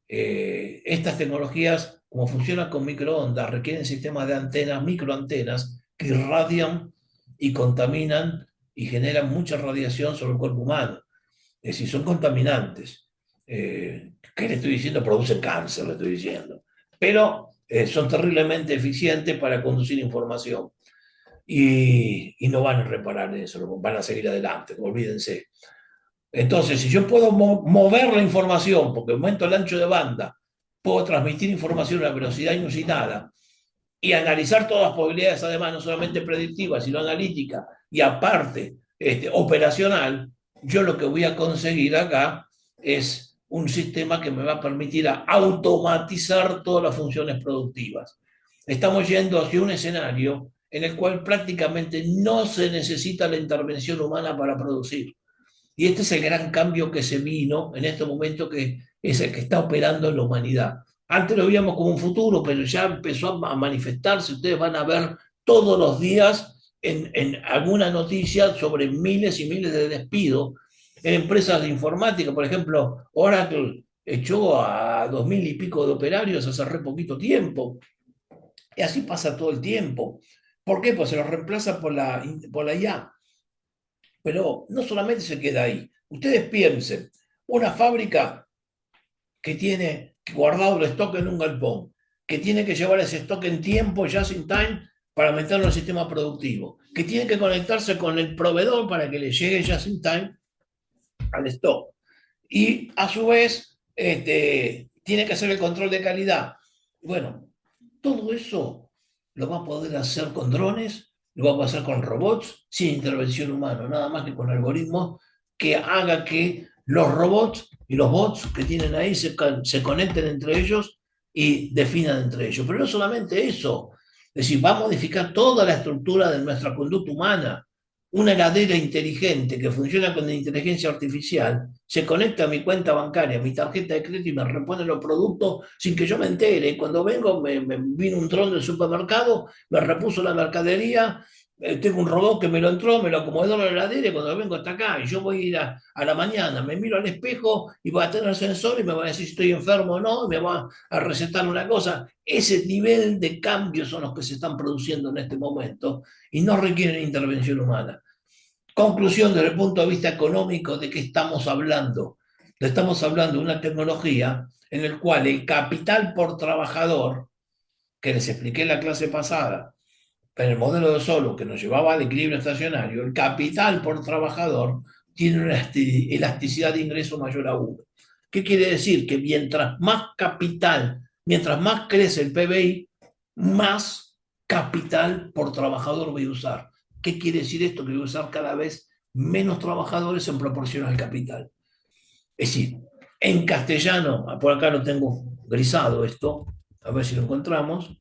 estas tecnologías, como funcionan con microondas, requieren sistemas de antenas, microantenas, que irradian y contaminan y generan mucha radiación sobre el cuerpo humano. Es decir, son contaminantes. ¿Qué le estoy diciendo? Producen cáncer, le estoy diciendo. Pero son terriblemente eficientes para conducir información. Y no van a reparar eso, van a seguir adelante, olvídense. Entonces, si yo puedo mover la información, porque aumento el ancho de banda, puedo transmitir información a una velocidad inusitada y analizar todas las probabilidades, además, no solamente predictivas, sino analítica y aparte operacional, yo lo que voy a conseguir acá es un sistema que me va a permitir automatizar todas las funciones productivas. Estamos yendo hacia un escenario en el cual prácticamente no se necesita la intervención humana para producir. Y este es el gran cambio que se vino en este momento, que es el que está operando en la humanidad. Antes lo veíamos como un futuro, pero ya empezó a manifestarse. Ustedes van a ver todos los días en alguna noticia sobre miles y miles de despidos en empresas de informática. Por ejemplo, Oracle echó a 2000 y pico de operarios hace re poquito tiempo. Y así pasa todo el tiempo. ¿Por qué? Pues se los reemplaza por la IA. Pero no solamente se queda ahí. Ustedes piensen, una fábrica que tiene guardado el stock en un galpón, que tiene que llevar ese stock en tiempo, just in time, para meterlo al sistema productivo, que tiene que conectarse con el proveedor para que le llegue just in time al stock. Y a su vez, tiene que hacer el control de calidad. Bueno, todo eso lo va a poder hacer con drones, lo va a poder hacer con robots, sin intervención humana, nada más que con algoritmos que haga que los robots y los bots que tienen ahí se conecten entre ellos y definan entre ellos. Pero no solamente eso, es decir, va a modificar toda la estructura de nuestra conducta humana. Una heladera inteligente que funciona con inteligencia artificial se conecta a mi cuenta bancaria, a mi tarjeta de crédito y me repone los productos sin que yo me entere. Cuando vengo, me vino un dron del supermercado, me repuso la mercadería, tengo un robot que me lo entró, me lo acomodó en la heladera y cuando vengo está acá. Y yo voy a ir a la mañana, me miro al espejo y voy a tener el sensor y me va a decir si estoy enfermo o no, y me va a recetar una cosa. Ese nivel de cambios son los que se están produciendo en este momento y no requieren intervención humana. Conclusión desde el punto de vista económico, ¿de qué estamos hablando? Estamos hablando de una tecnología en la cual el capital por trabajador, que les expliqué en la clase pasada, en el modelo de Solow que nos llevaba al equilibrio estacionario, el capital por trabajador tiene una elasticidad de ingreso mayor a 1. ¿Qué quiere decir? Que mientras más capital, mientras más crece el PBI, más capital por trabajador voy a usar. ¿Qué quiere decir esto? Que voy a usar cada vez menos trabajadores en proporción al capital. Es decir, en castellano, por acá lo tengo grisado esto, a ver si lo encontramos.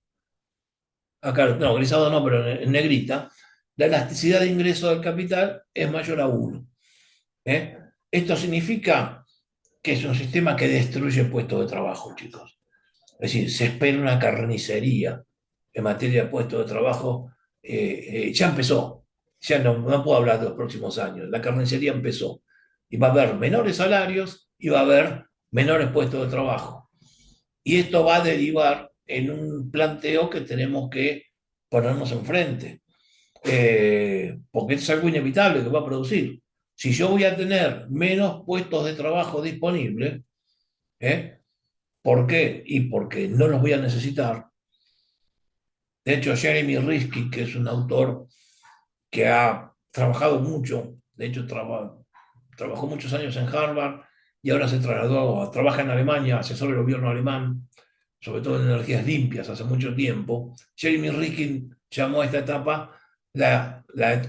Acá, no, grisado no, pero en negrita. La elasticidad de ingreso del capital es mayor a 1. ¿Eh? Esto significa que es un sistema que destruye puestos de trabajo, chicos. Es decir, se espera una carnicería en materia de puestos de trabajo. Ya empezó, ya no puedo hablar de los próximos años. La carnicería empezó. Y va a haber menores salarios y va a haber menores puestos de trabajo. Y esto va a derivar en un planteo que tenemos que ponernos enfrente, porque es algo inevitable que va a producir. Si yo voy a tener menos puestos de trabajo disponibles, ¿eh? ¿Por qué? Y porque no los voy a necesitar. De hecho, Jeremy Risky, que es un autor que ha trabajado mucho, de hecho trabajó muchos años en Harvard y ahora se trasladó, trabaja en Alemania, asesor del gobierno alemán, sobre todo en energías limpias, hace mucho tiempo. Jeremy Riskin llamó a esta etapa la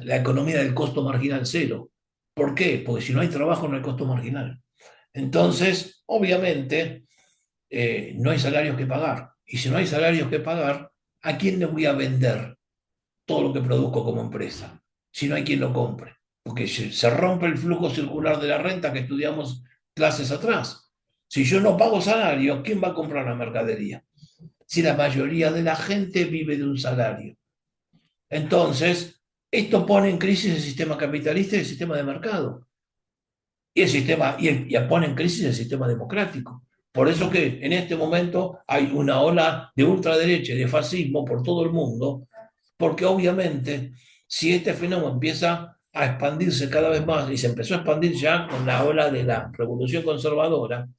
economía del costo marginal cero. ¿Por qué? Porque si no hay trabajo no hay costo marginal. Entonces, obviamente, no hay salarios que pagar. Y si no hay salarios que pagar, ¿a quién le voy a vender todo lo que produzco como empresa? Si no hay quien lo compre. Porque se rompe el flujo circular de la renta que estudiamos clases atrás. Si yo no pago salario, ¿quién va a comprar la mercadería? Si la mayoría de la gente vive de un salario. Entonces, esto pone en crisis el sistema capitalista y el sistema de mercado. Y pone en crisis el sistema democrático. Por eso que en este momento hay una ola de ultraderecha y de fascismo por todo el mundo, porque obviamente si este fenómeno empieza a expandirse cada vez más, y se empezó a expandir ya con la ola de la revolución conservadora.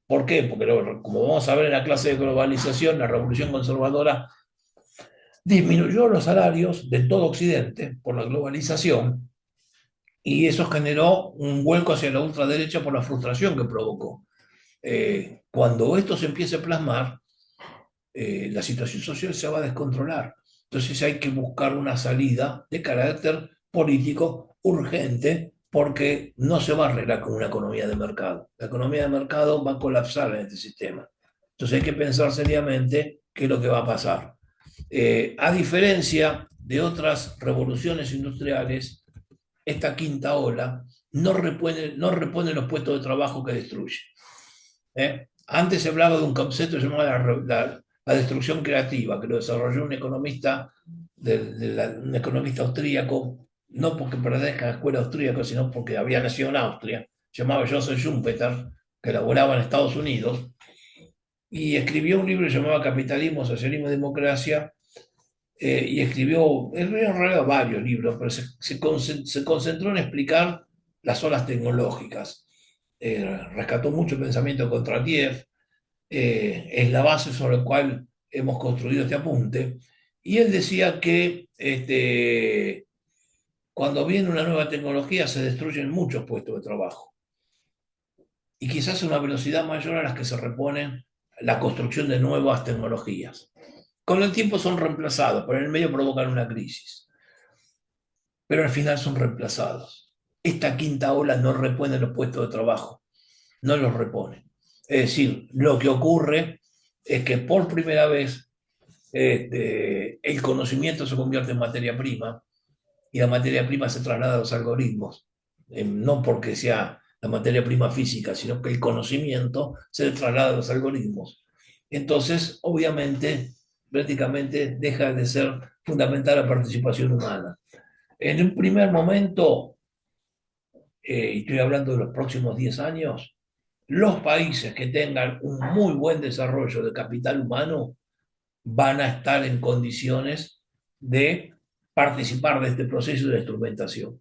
¿Por qué? Porque como vamos a ver en la clase de globalización, la revolución conservadora disminuyó los salarios de todo Occidente por la globalización y eso generó un vuelco hacia la ultraderecha por la frustración que provocó. Cuando esto se empiece a plasmar, la situación social se va a descontrolar. Entonces hay que buscar una salida de carácter político urgente porque no se va a arreglar con una economía de mercado. La economía de mercado va a colapsar en este sistema. Entonces hay que pensar seriamente qué es lo que va a pasar. A diferencia de otras revoluciones industriales, esta quinta ola no repone los puestos de trabajo que destruye. Antes se hablaba de un concepto llamado la destrucción creativa, que lo desarrolló un economista, un economista austríaco, no porque pertenezca a la escuela austríaca, sino porque había nacido en Austria, llamado Joseph Schumpeter, que laboraba en Estados Unidos, y escribió un libro llamado Capitalismo, Socialismo y Democracia, y escribió en realidad varios libros, pero se concentró en explicar las olas tecnológicas. Rescató mucho pensamiento de Kondratiev, es la base sobre la cual hemos construido este apunte. Y él decía que cuando viene una nueva tecnología se destruyen muchos puestos de trabajo y quizás a una velocidad mayor a las que se repone la construcción de nuevas tecnologías. Con el tiempo son reemplazados, pero en el medio provocan una crisis. Pero al final son reemplazados. Esta quinta ola no repone los puestos de trabajo, no los repone. Es decir, lo que ocurre es que por primera vez el conocimiento se convierte en materia prima y la materia prima se traslada a los algoritmos, no porque sea la materia prima física, sino que el conocimiento se traslada a los algoritmos. Entonces, obviamente, prácticamente deja de ser fundamental la participación humana. En un primer momento, y estoy hablando de los próximos 10 años, los países que tengan un muy buen desarrollo de capital humano van a estar en condiciones de participar de este proceso de instrumentación.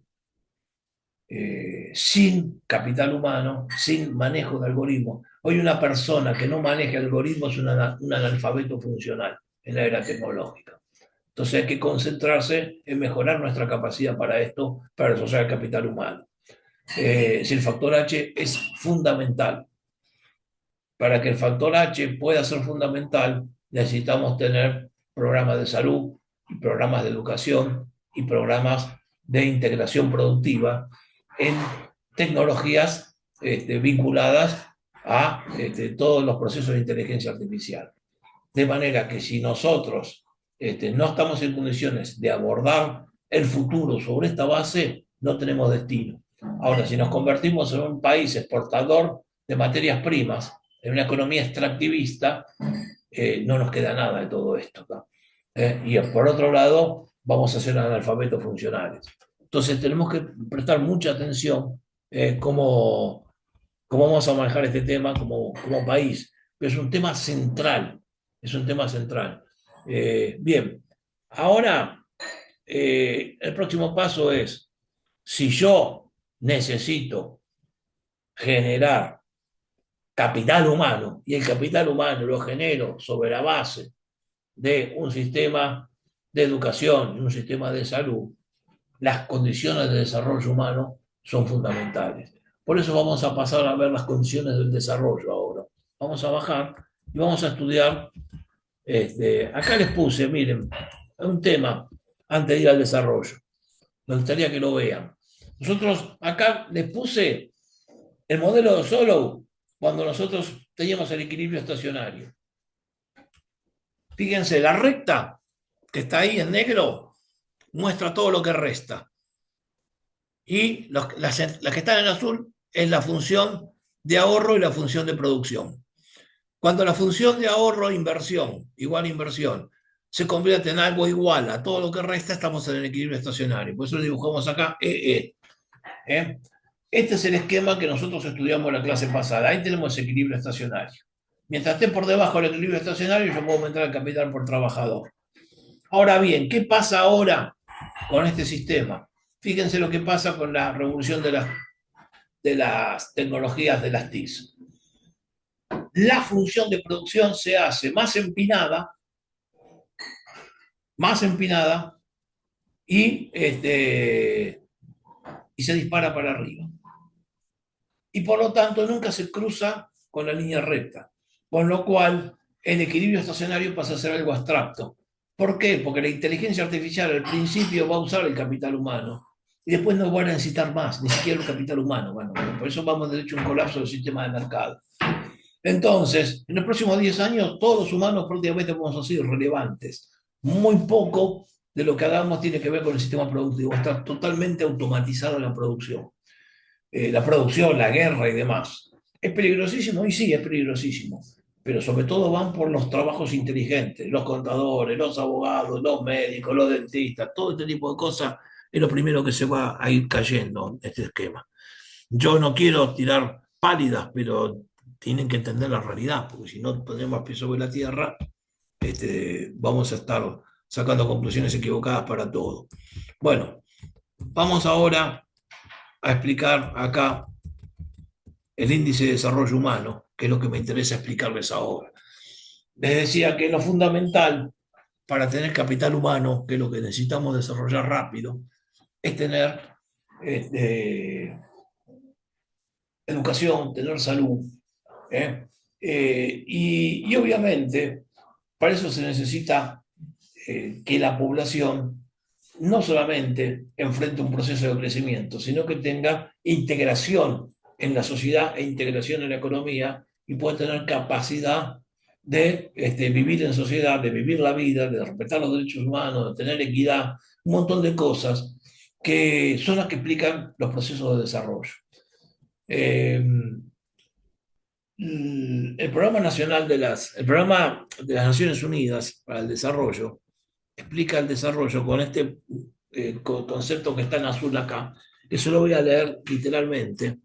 Sin capital humano, sin manejo de algoritmos. Hoy una persona que no maneja algoritmos es un analfabeto funcional en la era tecnológica. Entonces hay que concentrarse en mejorar nuestra capacidad para esto, para desarrollar el capital humano. Si el factor H es fundamental. Para que el factor H pueda ser fundamental, necesitamos tener programas de salud, y programas de educación y programas de integración productiva en tecnologías vinculadas a todos los procesos de inteligencia artificial. De manera que si nosotros no estamos en condiciones de abordar el futuro sobre esta base, no tenemos destino. Ahora, si nos convertimos en un país exportador de materias primas, en una economía extractivista, no nos queda nada de todo esto. ¿No? Y por otro lado, vamos a ser analfabetos funcionales. Entonces tenemos que prestar mucha atención cómo vamos a manejar este tema como país. Pero es un tema central, es un tema central. Bien, ahora el próximo paso es, si yo necesito generar capital humano y el capital humano lo genero sobre la base de un sistema de educación y un sistema de salud, las condiciones de desarrollo humano son fundamentales. Por eso vamos a pasar a ver las condiciones del desarrollo ahora. Vamos a bajar y vamos a estudiar. Acá les puse, miren, un tema antes de ir al desarrollo. Me gustaría que lo vean. Nosotros acá les puse el modelo de Solow cuando nosotros teníamos el equilibrio estacionario. Fíjense, la recta que está ahí en negro muestra todo lo que resta. Y las que están en azul es la función de ahorro y la función de producción. Cuando la función de ahorro inversión igual a inversión se convierte en algo igual a todo lo que resta, estamos en el equilibrio estacionario. Por eso lo dibujamos acá EE. Este es el esquema que nosotros estudiamos en la clase pasada. Ahí tenemos equilibrio estacionario. Mientras esté por debajo del equilibrio estacionario, yo puedo aumentar el capital por trabajador. Ahora bien, ¿qué pasa ahora con este sistema? Fíjense lo que pasa con la revolución de las tecnologías de las TIC. La función de producción se hace más empinada y, y se dispara para arriba. Y por lo tanto nunca se cruza con la línea recta. Con lo cual el equilibrio estacionario pasa a ser algo abstracto. ¿Por qué? Porque la inteligencia artificial al principio va a usar el capital humano y después no van a necesitar más, ni siquiera el capital humano. Bueno, por eso vamos de hecho a un colapso del sistema de mercado. Entonces, en los próximos 10 años, todos los humanos prácticamente vamos a ser irrelevantes. Muy poco de lo que hagamos tiene que ver con el sistema productivo. Está totalmente automatizada la producción, la guerra y demás. ¿Es peligrosísimo? Y sí, es peligrosísimo. Pero sobre todo van por los trabajos inteligentes, los contadores, los abogados, los médicos, los dentistas, todo este tipo de cosas es lo primero que se va a ir cayendo en este esquema. Yo no quiero tirar pálidas, pero tienen que entender la realidad, porque si no ponemos pies sobre la tierra, vamos a estar sacando conclusiones equivocadas para todo. Bueno, vamos ahora a explicar acá el índice de desarrollo humano, que es lo que me interesa explicarles ahora. Les decía que lo fundamental para tener capital humano, que es lo que necesitamos desarrollar rápido, es tener este, educación, tener salud. ¿Eh? Y obviamente, para eso se necesita que la población no solamente enfrente un proceso de crecimiento, sino que tenga integración en la sociedad e integración en la economía y pueda tener capacidad de vivir en sociedad, de vivir la vida, de respetar los derechos humanos, de tener equidad, un montón de cosas que son las que explican los procesos de desarrollo. Eh, el programa de las Naciones Unidas para el Desarrollo explica el desarrollo con este concepto que está en azul acá, que se lo voy a leer literalmente.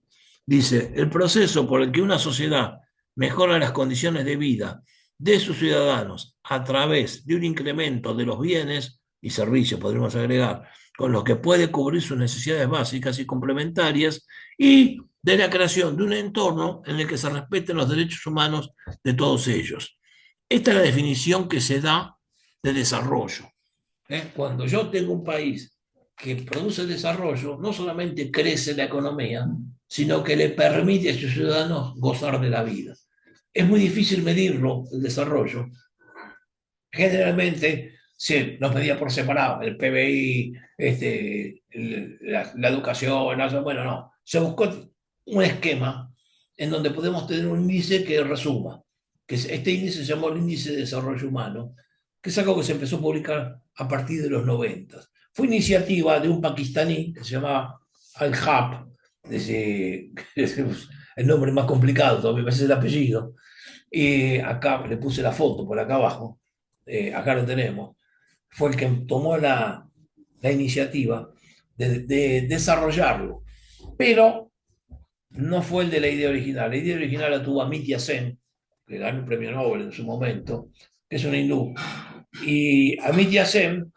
Dice, el proceso por el que una sociedad mejora las condiciones de vida de sus ciudadanos a través de un incremento de los bienes y servicios, podríamos agregar, con los que puede cubrir sus necesidades básicas y complementarias, y de la creación de un entorno en el que se respeten los derechos humanos de todos ellos. Esta es la definición que se da de desarrollo. Cuando yo tengo un país que produce desarrollo, no solamente crece la economía, sino que le permite a sus ciudadanos gozar de la vida. Es muy difícil medirlo, el desarrollo. Generalmente nos medía por separado, el PBI, la educación, bueno, no. Se buscó un esquema en donde podemos tener un índice que resuma, este índice se llamó el índice de desarrollo humano, que es algo que se empezó a publicar a partir de los 90. Fue iniciativa de un pakistaní que se llama Al-Hab, el nombre más complicado, todavía me parece el apellido, y acá le puse la foto por acá abajo, acá lo tenemos, fue el que tomó la iniciativa de desarrollarlo, pero no fue el de la idea original. La idea original la tuvo Amitya Sen, que ganó el premio Nobel en su momento, que es un hindú. Y Amitya Sen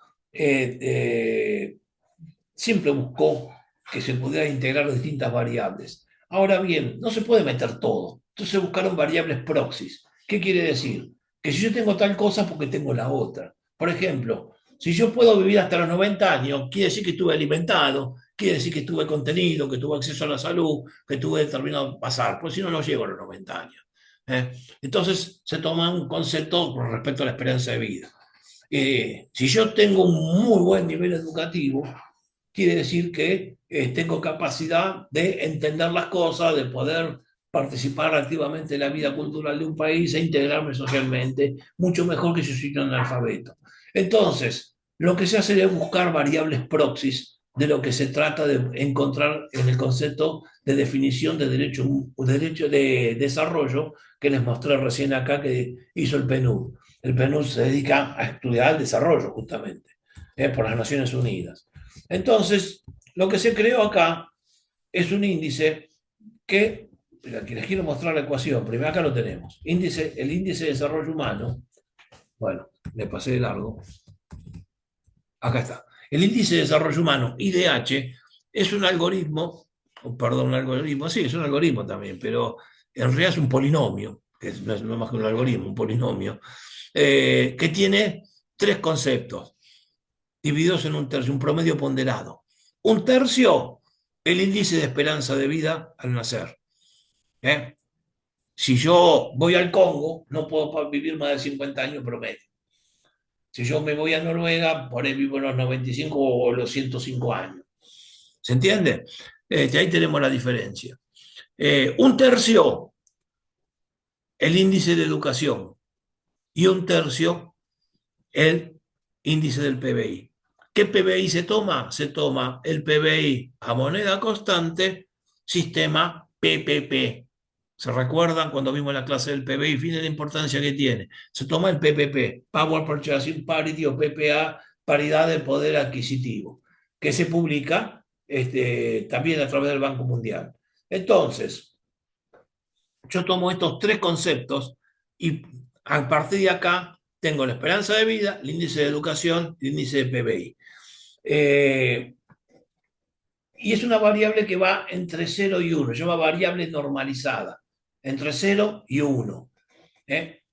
siempre buscó que se pudieran integrar distintas variables. Ahora bien, no se puede meter todo. Entonces buscaron variables proxies. ¿Qué quiere decir? Que si yo tengo tal cosa, porque tengo la otra. Por ejemplo, si yo puedo vivir hasta los 90 años, quiere decir que estuve alimentado, quiere decir que tuve contenido, que tuve acceso a la salud, que tuve determinado pasar, pues si no, no llego a los 90 años. ¿Eh? Entonces se toma un concepto con respecto a la esperanza de vida. Si yo tengo un muy buen nivel educativo, quiere decir que tengo capacidad de entender las cosas, de poder participar activamente en la vida cultural de un país e integrarme socialmente, mucho mejor que si soy un analfabeto. Entonces, lo que se hace es buscar variables proxies de lo que se trata de encontrar en el concepto de definición de derecho de desarrollo que les mostré recién acá que hizo el PNUD. El PNUD se dedica a estudiar el desarrollo justamente, por las Naciones Unidas. Entonces, lo que se creó acá es un índice que, aquí les quiero mostrar la ecuación, primero acá lo tenemos, el índice de desarrollo humano, bueno, me pasé de largo, acá está. El índice de desarrollo humano, IDH, es un algoritmo, perdón, un algoritmo, sí, es un algoritmo también, pero en realidad es un polinomio, que no es más que un algoritmo, un polinomio, que tiene tres conceptos divididos en un tercio, un promedio ponderado. Un tercio, el índice de esperanza de vida al nacer. ¿Eh? Si yo voy al Congo, no puedo vivir más de 50 años promedio. Si yo me voy a Noruega, por ahí vivo los 95 o los 105 años. ¿Se entiende? Ahí tenemos la diferencia. Un tercio, el índice de educación, y un tercio, el índice del PBI. ¿Qué PBI se toma? Se toma el PBI a moneda constante, sistema PPP. ¿Se recuerdan cuando vimos la clase del PBI? Fíjense la importancia que tiene. Se toma el PPP, Power Purchasing Parity o PPA, paridad de poder adquisitivo, que se publica también a través del Banco Mundial. Entonces, yo tomo estos tres conceptos y a partir de acá tengo la esperanza de vida, el índice de educación, el índice de PBI. Y es una variable que va entre 0 y 1, se llama variable normalizada, entre 0 y 1.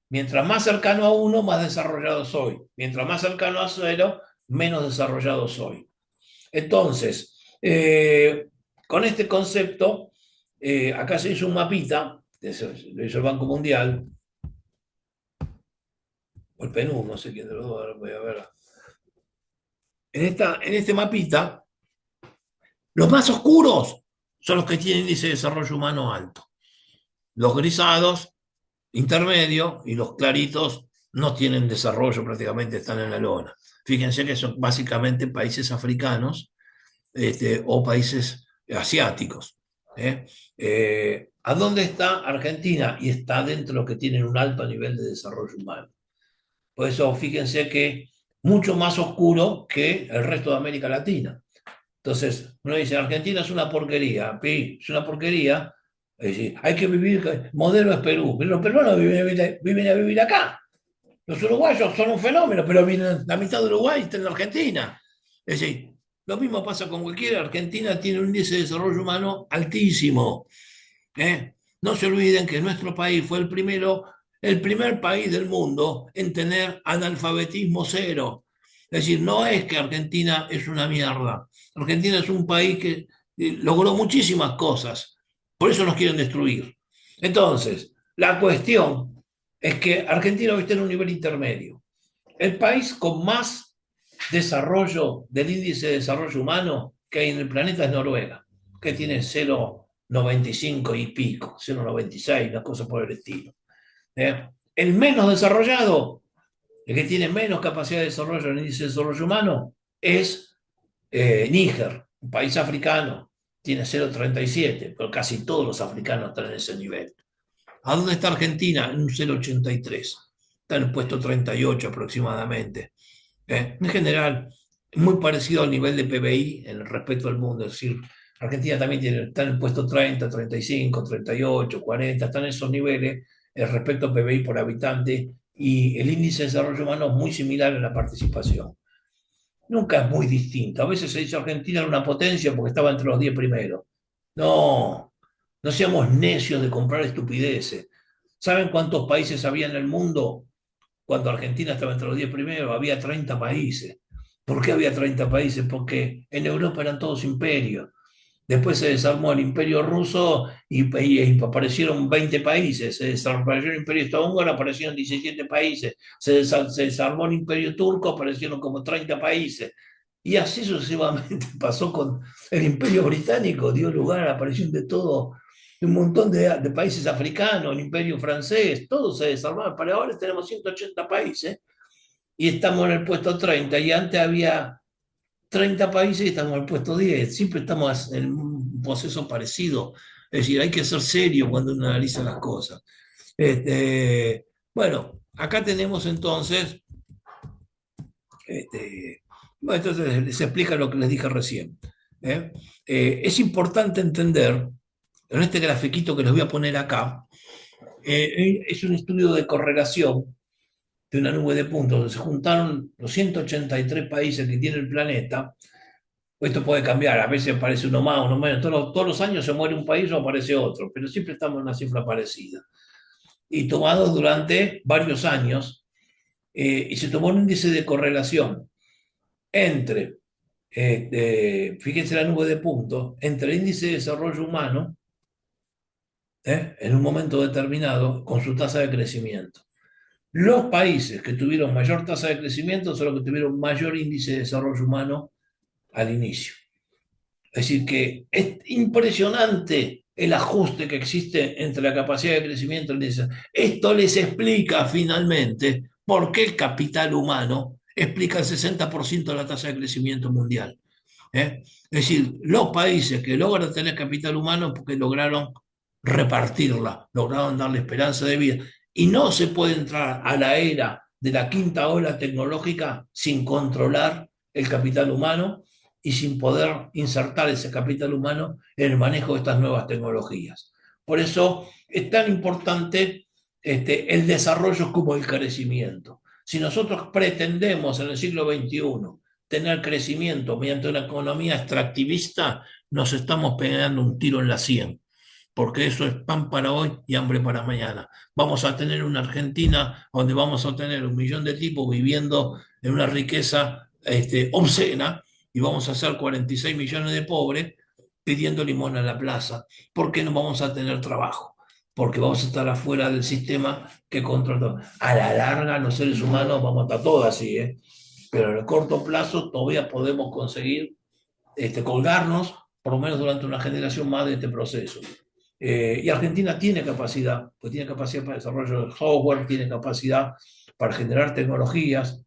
Mientras más cercano a 1, más desarrollado soy. Mientras más cercano a 0, menos desarrollado soy. Entonces, con este concepto, acá se hizo un mapita, lo hizo el Banco Mundial, o el PNUD, no sé quién de los dos, voy a ver. En este mapita, los más oscuros son los que tienen índice de desarrollo humano alto. Los grisados, intermedio, y los claritos no tienen desarrollo, prácticamente están en la lona. Fíjense que son básicamente países africanos o países asiáticos. ¿A dónde está Argentina? Y está dentro de los que tienen un alto nivel de desarrollo humano. Por eso fíjense que mucho más oscuro que el resto de América Latina. Entonces, uno dice, Argentina es una porquería, es una porquería, es decir, hay que vivir, modelo es Perú, pero los peruanos viven a vivir acá. Los uruguayos son un fenómeno, pero vienen, la mitad de Uruguay está en la Argentina. Es decir, lo mismo pasa con cualquiera. Argentina tiene un índice de desarrollo humano altísimo. No se olviden que nuestro país fue el primer país del mundo en tener analfabetismo cero. Es decir, no es que Argentina es una mierda. Argentina es un país que logró muchísimas cosas. Por eso nos quieren destruir. Entonces, la cuestión es que Argentina hoy está en un nivel intermedio. El país con más desarrollo del índice de desarrollo humano que hay en el planeta es Noruega, que tiene 0,95 y pico, 0,96, una cosa por el estilo. El menos desarrollado, el que tiene menos capacidad de desarrollo en el índice de desarrollo humano, es Níger, un país africano, tiene 0,37, pero casi todos los africanos están en ese nivel. ¿A dónde está Argentina? En un 0,83. Está en el puesto 38 aproximadamente. En general, muy parecido al nivel de PBI en el respecto al mundo. Es decir, Argentina también está en el puesto 30, 35, 38, 40, están en esos niveles respecto a PBI por habitante y el índice de desarrollo humano es muy similar en la participación. Nunca es muy distinto. A veces se dice Argentina era una potencia porque estaba entre los 10 primeros. No, no seamos necios de comprar estupideces. ¿Saben cuántos países había en el mundo cuando Argentina estaba entre los 10 primeros? Había 30 países. ¿Por qué había 30 países? Porque en Europa eran todos imperios. Después se desarmó el imperio ruso y aparecieron 20 países. Se desarmó el imperio austrohúngaro, aparecieron 17 países. Se desarmó el imperio turco, aparecieron como 30 países. Y así sucesivamente pasó con el imperio británico, dio lugar a la aparición de todo, de un montón de países africanos, el imperio francés, todo se desarmó. Para ahora tenemos 180 países y estamos en el puesto 30. Y antes había 30 países y estamos en el puesto 10. Siempre estamos en un proceso parecido. Es decir, hay que ser serio cuando uno analiza las cosas. Bueno, acá tenemos entonces, bueno, entonces se explica lo que les dije recién. Es importante entender, en este grafiquito que les voy a poner acá, es un estudio de correlación de una nube de puntos, donde se juntaron los 183 países que tiene el planeta. Esto puede cambiar, a veces aparece uno más, uno menos. Todos los años se muere un país o aparece otro, pero siempre estamos en una cifra parecida. Y tomados durante varios años, y se tomó un índice de correlación entre, fíjense la nube de puntos, entre el índice de desarrollo humano, en un momento determinado, con su tasa de crecimiento. Los países que tuvieron mayor tasa de crecimiento son los que tuvieron mayor índice de desarrollo humano al inicio. Es decir, que es impresionante el ajuste que existe entre la capacidad de crecimiento y la. Esto les explica finalmente por qué el capital humano explica el 60% de la tasa de crecimiento mundial. ¿Eh? Es decir, los países que logran tener capital humano porque lograron repartirla, lograron darle esperanza de vida. Y no se puede entrar a la era de la quinta ola tecnológica sin controlar el capital humano y sin poder insertar ese capital humano en el manejo de estas nuevas tecnologías. Por eso es tan importante el desarrollo como el crecimiento. Si nosotros pretendemos en el siglo XXI tener crecimiento mediante una economía extractivista, nos estamos pegando un tiro en la sien, porque eso es pan para hoy y hambre para mañana. Vamos a tener una Argentina donde vamos a tener 1 millón de tipos viviendo en una riqueza obscena y vamos a ser 46 millones de pobres pidiendo limón en la plaza, porque no vamos a tener trabajo, porque vamos a estar afuera del sistema que controla. A la larga, los seres humanos vamos a estar todos así, ¿eh? Pero en el corto plazo todavía podemos conseguir colgarnos, por lo menos durante una generación más de este proceso. Y Argentina tiene capacidad, pues tiene capacidad para desarrollo de software, tiene capacidad para generar tecnologías.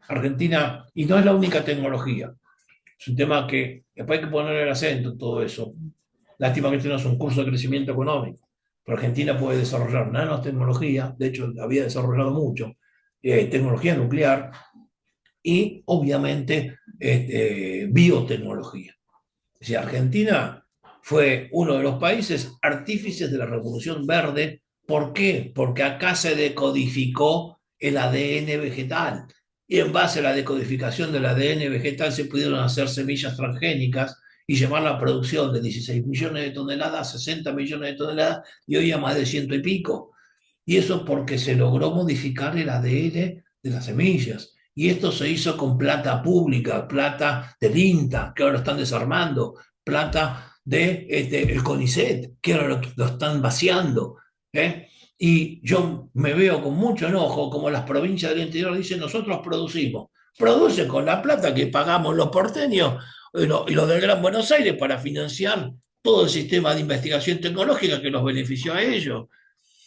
Argentina, y no es la única tecnología, es un tema que después hay que poner el acento en todo eso. Lástima que este no es un curso de crecimiento económico, pero Argentina puede desarrollar nanotecnología, de hecho había desarrollado mucho, tecnología nuclear, y obviamente biotecnología. Es decir, Argentina fue uno de los países artífices de la Revolución Verde. ¿Por qué? Porque acá se decodificó el ADN vegetal y en base a la decodificación del ADN vegetal se pudieron hacer semillas transgénicas y llevar la producción de 16 millones de toneladas a 60 millones de toneladas y hoy a más de ciento y pico. Y eso porque se logró modificar el ADN de las semillas. Y esto se hizo con plata pública, plata del INTA, que ahora lo están desarmando, plata de el CONICET, que ahora lo están vaciando. ¿Eh? Y yo me veo con mucho enojo como las provincias del interior dicen, nosotros producimos. Producen con la plata que pagamos los porteños y los del Gran Buenos Aires para financiar todo el sistema de investigación tecnológica que los benefició a ellos.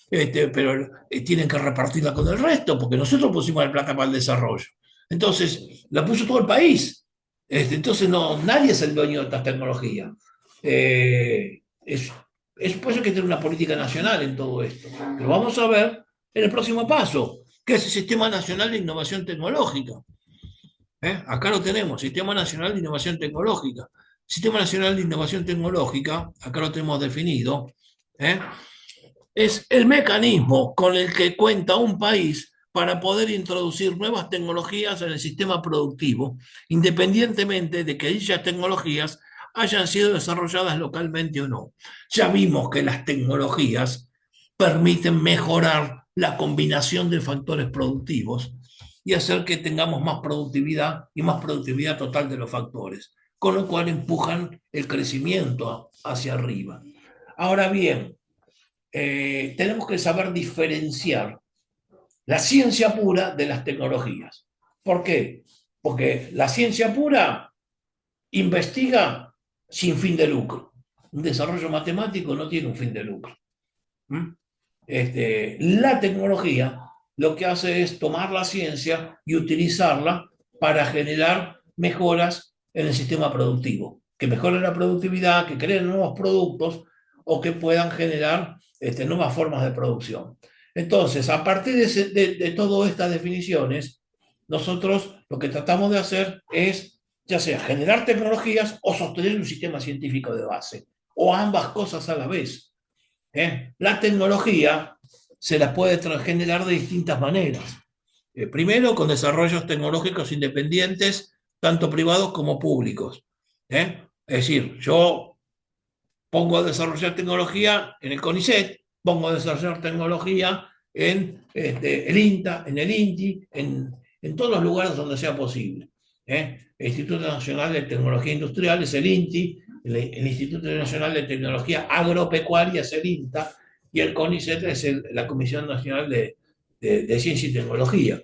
Pero tienen que repartirla con el resto, porque nosotros pusimos la plata para el desarrollo. Entonces, la puso todo el país. Entonces, no, nadie es el dueño de estas tecnologías. Es por eso que tener una política nacional en todo esto. Pero vamos a ver en el próximo paso, que es el Sistema Nacional de Innovación Tecnológica. Acá lo tenemos, Sistema Nacional de Innovación Tecnológica. Sistema Nacional de Innovación Tecnológica, acá lo tenemos definido, ¿eh? Es el mecanismo con el que cuenta un país para poder introducir nuevas tecnologías en el sistema productivo, independientemente de que dichas tecnologías hayan sido desarrolladas localmente o no. Ya vimos que las tecnologías permiten mejorar la combinación de factores productivos y hacer que tengamos más productividad y más productividad total de los factores, con lo cual empujan el crecimiento hacia arriba. Ahora bien, tenemos que saber diferenciar la ciencia pura de las tecnologías. ¿Por qué? Porque la ciencia pura investiga sin fin de lucro. Un desarrollo matemático no tiene un fin de lucro. ¿Mm? La tecnología lo que hace es tomar la ciencia y utilizarla para generar mejoras en el sistema productivo, que mejoren la productividad, que creen nuevos productos o que puedan generar nuevas formas de producción. Entonces, a partir de todas estas definiciones, nosotros lo que tratamos de hacer es, ya sea generar tecnologías o sostener un sistema científico de base, o ambas cosas a la vez. La tecnología se la puede generar de distintas maneras. Primero, con desarrollos tecnológicos independientes, tanto privados como públicos. Es decir, yo pongo a desarrollar tecnología en el CONICET, pongo a desarrollar tecnología en el INTA, en el INTI, en todos los lugares donde sea posible. El Instituto Nacional de Tecnología Industrial es el INTI, el Instituto Nacional de Tecnología Agropecuaria es el INTA, y el CONICET es la Comisión Nacional de Ciencia y Tecnología.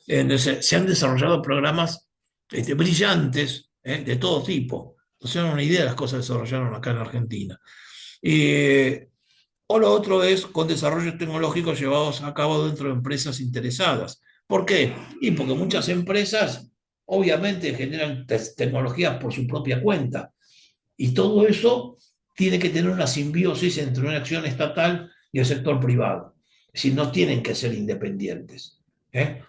Entonces, se han desarrollado programas brillantes de todo tipo. O sea, una idea de las cosas que se desarrollaron acá en Argentina. Eh, o lo otro es con desarrollos tecnológicos llevados a cabo dentro de empresas interesadas. ¿Por qué? Y porque muchas empresas obviamente generan tecnologías por su propia cuenta. Y todo eso tiene que tener una simbiosis entre una acción estatal y el sector privado. Es decir, no tienen que ser independientes. ¿eh?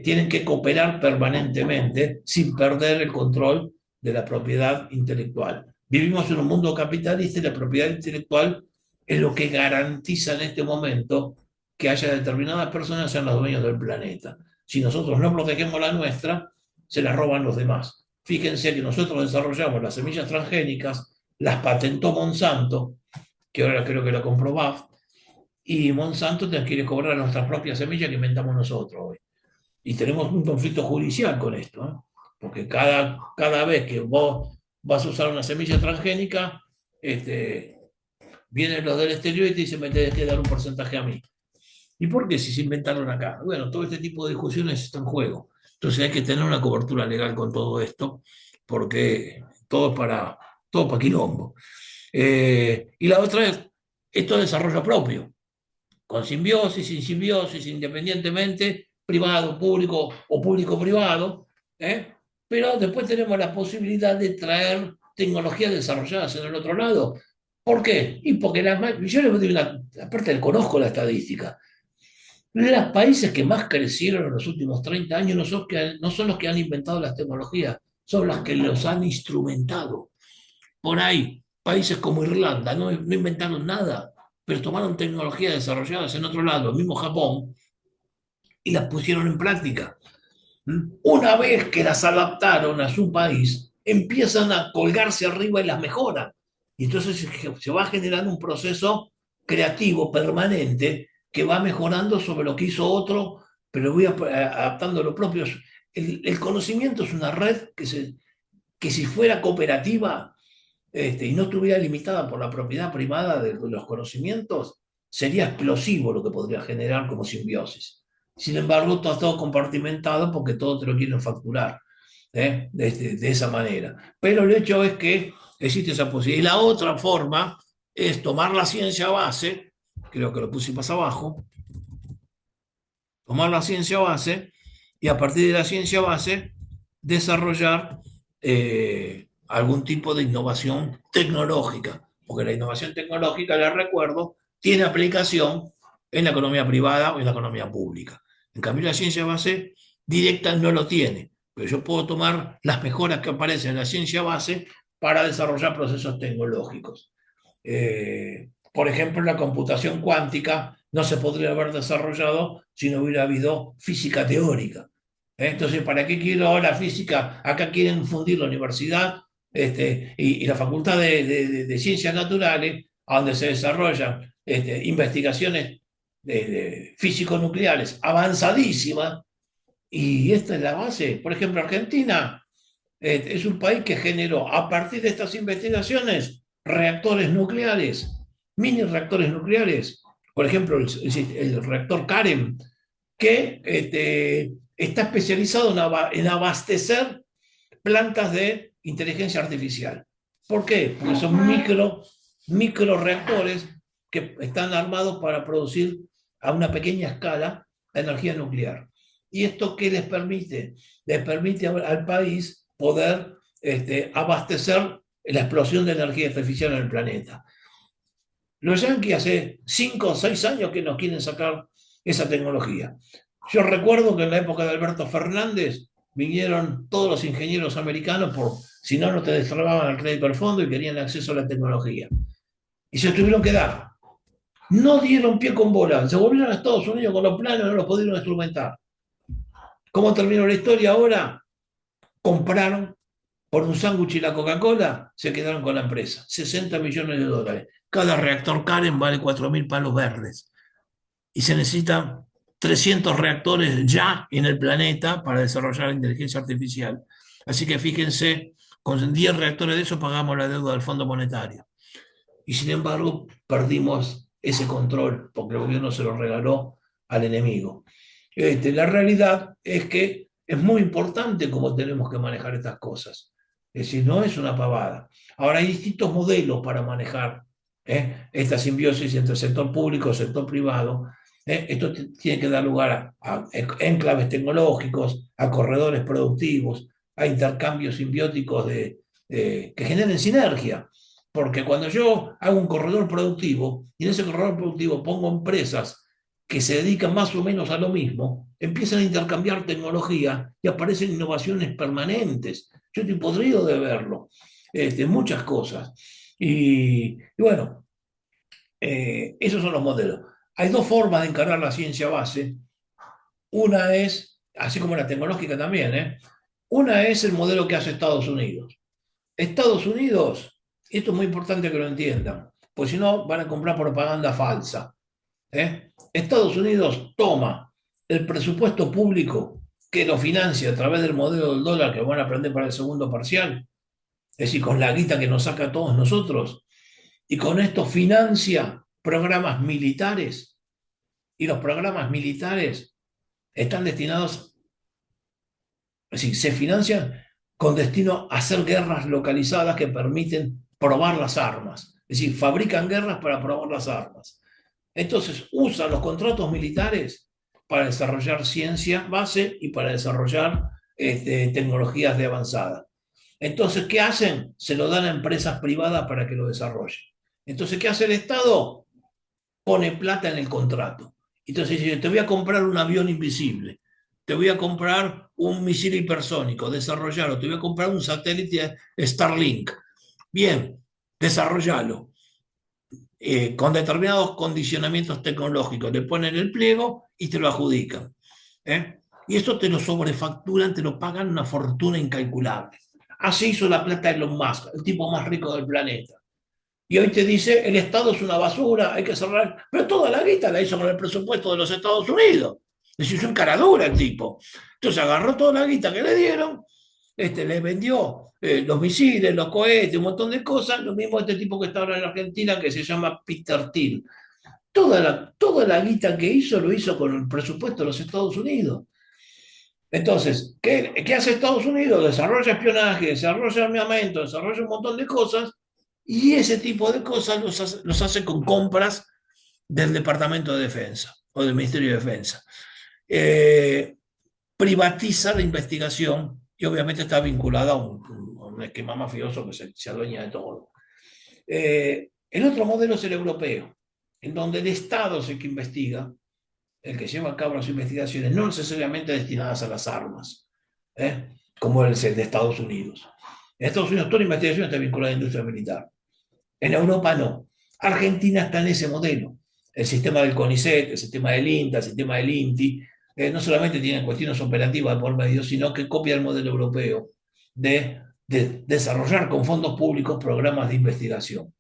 Tienen que cooperar permanentemente sin perder el control de la propiedad intelectual. Vivimos en un mundo capitalista y la propiedad intelectual es lo que garantiza en este momento que haya determinadas personas que sean los dueños del planeta. Si nosotros no protegemos la nuestra, se la roban los demás. Fíjense que nosotros desarrollamos las semillas transgénicas, las patentó Monsanto, que ahora creo que lo compró BAF, y Monsanto te quiere cobrar nuestras propias semillas que inventamos nosotros hoy. Y tenemos un conflicto judicial con esto, ¿eh? Porque cada vez que vos vas a usar una semilla transgénica, vienen los del exterior y te dicen, me tenés que dar un porcentaje a mí. ¿Y por qué si se inventaron acá? Bueno, todo este tipo de discusiones está en juego. Entonces hay que tener una cobertura legal con todo esto, porque todo para quilombo. Y la otra es, esto es desarrollo propio, con simbiosis, sin simbiosis, independientemente, privado, público o público-privado, ¿eh? Pero después tenemos la posibilidad de traer tecnologías desarrolladas en el otro lado. ¿Por qué? Y porque yo les digo aparte conozco la estadística, los países que más crecieron en los últimos 30 años no son los que han inventado las tecnologías, son los que los han instrumentado. Por ahí, países como Irlanda no inventaron nada, pero tomaron tecnologías desarrolladas en otro lado, el mismo Japón, y las pusieron en práctica. Una vez que las adaptaron a su país, empiezan a colgarse arriba y las mejoran. Y entonces se va generando un proceso creativo permanente que va mejorando sobre lo que hizo otro, pero voy adaptando lo propio. El conocimiento es una red que si fuera cooperativa y no estuviera limitada por la propiedad privada de los conocimientos, sería explosivo lo que podría generar como simbiosis. Sin embargo, todo está todo compartimentado porque todo te lo quieren facturar de esa manera. Pero el hecho es que existe esa posibilidad. Y la otra forma es tomar la ciencia base, creo que lo puse más abajo, tomar la ciencia base y a partir de la ciencia base desarrollar algún tipo de innovación tecnológica, porque la innovación tecnológica, les recuerdo, tiene aplicación en la economía privada o en la economía pública. En cambio, la ciencia base directa no lo tiene, pero yo puedo tomar las mejoras que aparecen en la ciencia base para desarrollar procesos tecnológicos. Por ejemplo, la computación cuántica no se podría haber desarrollado si no hubiera habido física teórica. Entonces, ¿para qué quiero ahora física? Acá quieren fundir la universidad y la Facultad de Ciencias Naturales, a donde se desarrollan investigaciones físico-nucleares avanzadísimas, y esta es la base. Por ejemplo, Argentina es un país que generó a partir de estas investigaciones reactores nucleares, mini reactores nucleares. Por ejemplo, el reactor Karen, que está especializado en abastecer plantas de inteligencia artificial. ¿Por qué? Porque son micro reactores que están armados para producir a una pequeña escala energía nuclear. ¿Y esto qué les permite? Les permite al país poder abastecer la explosión de energía artificial en el planeta. Los yanquis hace 5 o 6 años que nos quieren sacar esa tecnología. Yo recuerdo que en la época de Alberto Fernández vinieron todos los ingenieros americanos por si no, no te destrababan el crédito al fondo y querían acceso a la tecnología. Y se tuvieron que dar. No dieron pie con bola. Se volvieron a Estados Unidos con los planos, no los pudieron instrumentar. ¿Cómo terminó la historia ahora? Compraron por un sándwich y la Coca-Cola, se quedaron con la empresa. 60 millones de dólares. Cada reactor Karen vale 4.000 palos verdes. Y se necesitan 300 reactores ya en el planeta para desarrollar la inteligencia artificial. Así que fíjense, con 10 reactores de esos pagamos la deuda del Fondo Monetario. Y sin embargo, perdimos ese control porque el gobierno se lo regaló al enemigo. La realidad es que es muy importante cómo tenemos que manejar estas cosas. Es decir, no es una pavada. Ahora hay distintos modelos para manejar esta simbiosis entre sector público y sector privado. Esto tiene que dar lugar a enclaves tecnológicos, a corredores productivos, a intercambios simbióticos que generen sinergia. Porque cuando yo hago un corredor productivo y en ese corredor productivo pongo empresas que se dedican más o menos a lo mismo, empiezan a intercambiar tecnología y aparecen innovaciones permanentes. Yo estoy podrido de verlo, muchas cosas. Y bueno, esos son los modelos. Hay dos formas de encarar la ciencia base. Una es, así como la tecnológica también, una es el modelo que hace Estados Unidos. Estados Unidos, esto es muy importante que lo entiendan, pues si no van a comprar propaganda falsa. Estados Unidos toma el presupuesto público que lo financia a través del modelo del dólar que van a aprender para el segundo parcial, es decir, con la guita que nos saca a todos nosotros, y con esto financia programas militares, y los programas militares están destinados, es decir, se financian con destino a hacer guerras localizadas que permiten probar las armas, es decir, fabrican guerras para probar las armas. Entonces usan los contratos militares para desarrollar ciencia base y para desarrollar tecnologías de avanzada. Entonces, ¿qué hacen? Se lo dan a empresas privadas para que lo desarrollen. Entonces, ¿qué hace el Estado? Pone plata en el contrato. Entonces dice, te voy a comprar un avión invisible, te voy a comprar un misil hipersónico, desarrollarlo, te voy a comprar un satélite Starlink. Bien, desarrollalo. Con determinados condicionamientos tecnológicos, le ponen el pliego y te lo adjudican. Y esto te lo sobrefacturan, te lo pagan una fortuna incalculable. Así hizo la plata de Elon Musk, el tipo más rico del planeta. Y hoy te dice, el Estado es una basura, hay que cerrar. Pero toda la guita la hizo con el presupuesto de los Estados Unidos. Es decir, es un cara dura el tipo. Entonces agarró toda la guita que le dieron, le vendió los misiles, los cohetes, un montón de cosas. Lo mismo este tipo que está ahora en Argentina, que se llama Peter Thiel. Toda la guita que hizo, lo hizo con el presupuesto de los Estados Unidos. Entonces, ¿qué hace Estados Unidos? Desarrolla espionaje, desarrolla armamento, desarrolla un montón de cosas y ese tipo de cosas los hace con compras del Departamento de Defensa o del Ministerio de Defensa. Eh, Privatiza la investigación y obviamente está vinculada a un esquema mafioso que se adueña de todo. El otro modelo es el europeo, en donde el Estado es el que investiga, el que lleva a cabo las investigaciones, no necesariamente destinadas a las armas, como es el de Estados Unidos. En Estados Unidos toda la investigación está vinculada a la industria militar. En Europa no. Argentina está en ese modelo. El sistema del CONICET, el sistema del INTA, el sistema del INTI, no solamente tienen cuestiones operativas por medio, sino que copia el modelo europeo de desarrollar con fondos públicos programas de investigación.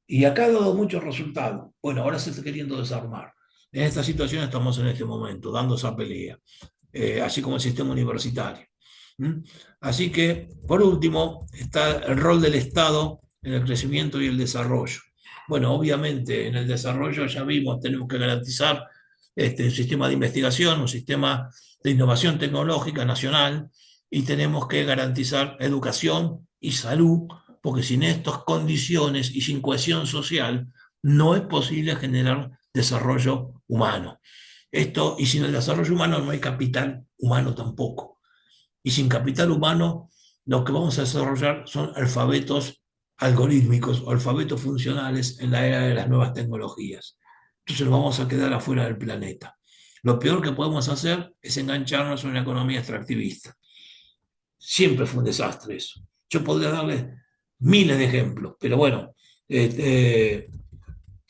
Y acá ha dado muchos resultados. Bueno, ahora se está queriendo desarmar. En esta situación estamos en este momento, dando esa pelea, así como el sistema universitario. ¿Mm? Así que, por último, está el rol del Estado en el crecimiento y el desarrollo. Bueno, obviamente en el desarrollo ya vimos, tenemos que garantizar un sistema de investigación, un sistema de innovación tecnológica nacional y tenemos que garantizar educación y salud, porque sin estas condiciones y sin cohesión social no es posible generar desarrollo humano. Y sin el desarrollo humano no hay capital humano tampoco. Y sin capital humano, lo que vamos a desarrollar son alfabetos algorítmicos o alfabetos funcionales en la era de las nuevas tecnologías. Entonces nos vamos a quedar afuera del planeta. Lo peor que podemos hacer es engancharnos en una economía extractivista. Siempre fue un desastre eso. Yo podría darle miles de ejemplos, pero bueno, se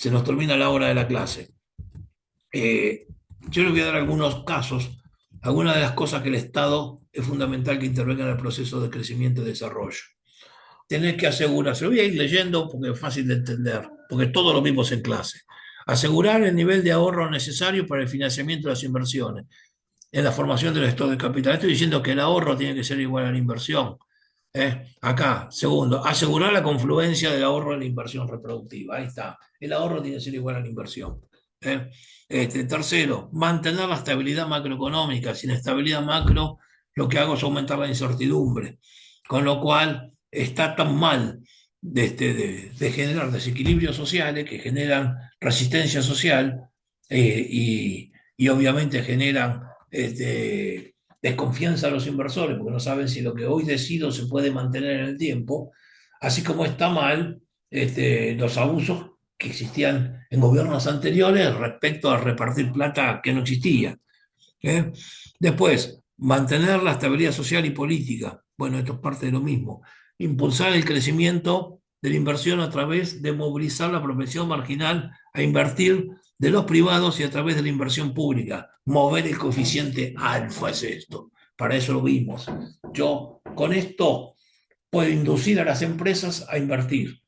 nos termina la hora de la clase. Eh, yo les voy a dar algunos casos, algunas de las cosas que el Estado es fundamental que intervenga en el proceso de crecimiento y desarrollo. Tener que asegurarse, lo voy a ir leyendo porque es fácil de entender, porque todo lo vimos en clase. Asegurar el nivel de ahorro necesario para el financiamiento de las inversiones en la formación del estado de capital. Estoy diciendo que el ahorro tiene que ser igual a la inversión. Acá, segundo, asegurar la confluencia del ahorro en la inversión reproductiva. Ahí está. El ahorro tiene que ser igual a la inversión. Tercero, mantener la estabilidad macroeconómica. Sin estabilidad macro, lo que hago es aumentar la incertidumbre. con lo cual está tan mal de generar desequilibrios sociales que generan resistencia social y obviamente generan desconfianza a los inversores porque no saben si lo que hoy decido se puede mantener en el tiempo, así como está mal los abusos que existían en gobiernos anteriores respecto a repartir plata que no existía. ¿Eh? Después, mantener la estabilidad social y política. Bueno, esto es parte de lo mismo. Impulsar el crecimiento de la inversión a través de movilizar la profesión marginal a invertir de los privados y a través de la inversión pública. Mover el coeficiente alfa es esto. Para eso lo vimos. Yo con esto puedo inducir a las empresas a invertir.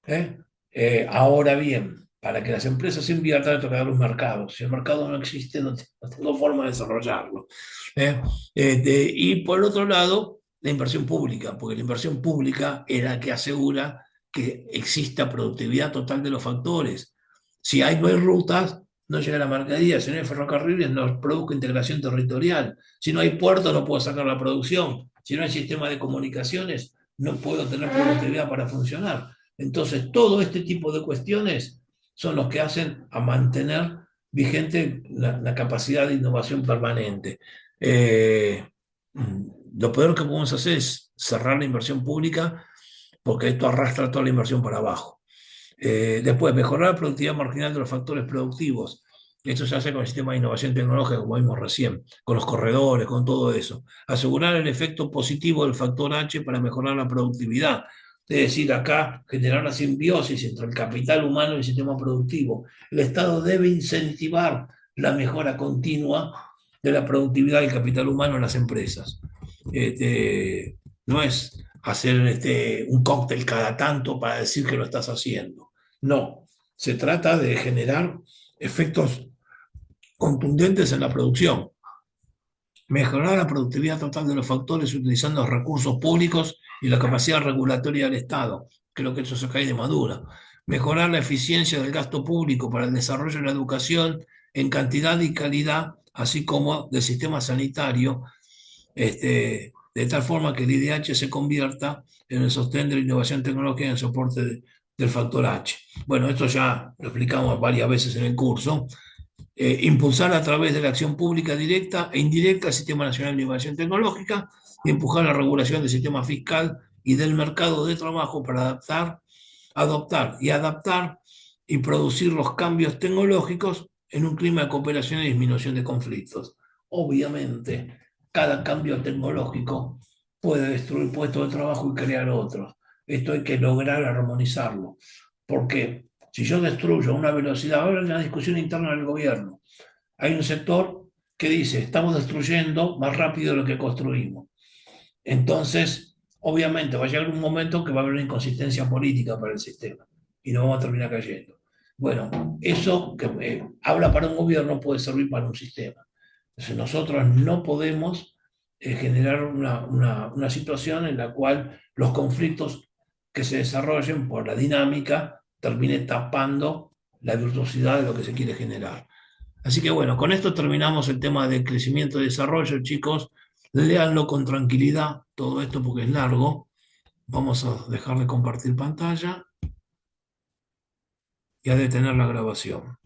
¿Eh? Ahora bien, para que las empresas inviertan, hay que dar los mercados. Si el mercado no existe, no tengo forma de desarrollarlo. ¿Eh? Y por otro lado, la inversión pública, porque la inversión pública es la que asegura que exista productividad total de los factores. Si no hay rutas, no llega la mercadería. Si no hay ferrocarriles, no produzco integración territorial. Si no hay puertos, no puedo sacar la producción. Si no hay sistema de comunicaciones, no puedo tener productividad para funcionar. Entonces, todo este tipo de cuestiones son los que hacen a mantener vigente la capacidad de innovación permanente. Eh, lo peor que podemos hacer es cerrar la inversión pública porque esto arrastra toda la inversión para abajo. Después, mejorar la productividad marginal de los factores productivos. Esto se hace con el sistema de innovación tecnológica, como vimos recién, con los corredores, con todo eso. Asegurar el efecto positivo del factor H para mejorar la productividad. Es decir, acá generar la simbiosis entre el capital humano y el sistema productivo. El Estado debe incentivar la mejora continua de la productividad del capital humano en las empresas. No es hacer un cóctel cada tanto para decir que lo estás haciendo. No, se trata de generar efectos contundentes en la producción, mejorar la productividad total de los factores utilizando los recursos públicos y la capacidad regulatoria del Estado. Creo que eso se cae de madura. Mejorar la eficiencia del gasto público para el desarrollo de la educación en cantidad y calidad, así como del sistema sanitario, de tal forma que el IDH se convierta en el sostén de la innovación tecnológica y en el soporte del factor H. Bueno, esto ya lo explicamos varias veces en el curso. Impulsar a través de la acción pública directa e indirecta el Sistema Nacional de Innovación Tecnológica y empujar la regulación del sistema fiscal y del mercado de trabajo para adoptar y adaptar y producir los cambios tecnológicos en un clima de cooperación y disminución de conflictos. Obviamente, cada cambio tecnológico puede destruir puestos de trabajo y crear otros. Esto hay que lograr armonizarlo, porque si yo destruyo a una velocidad, ahora hay una discusión interna del gobierno, hay un sector que dice, estamos destruyendo más rápido de lo que construimos. Entonces, obviamente, va a llegar un momento que va a haber una inconsistencia política para el sistema y nos vamos a terminar cayendo. Bueno, eso que habla para un gobierno puede servir para un sistema. Entonces, nosotros no podemos generar una situación en la cual los conflictos que se desarrollen por la dinámica termine tapando la virtuosidad de lo que se quiere generar. Así que bueno, con esto terminamos el tema de crecimiento y desarrollo, chicos. Léanlo con tranquilidad, todo esto porque es largo. Vamos a dejar de compartir pantalla y a detener la grabación.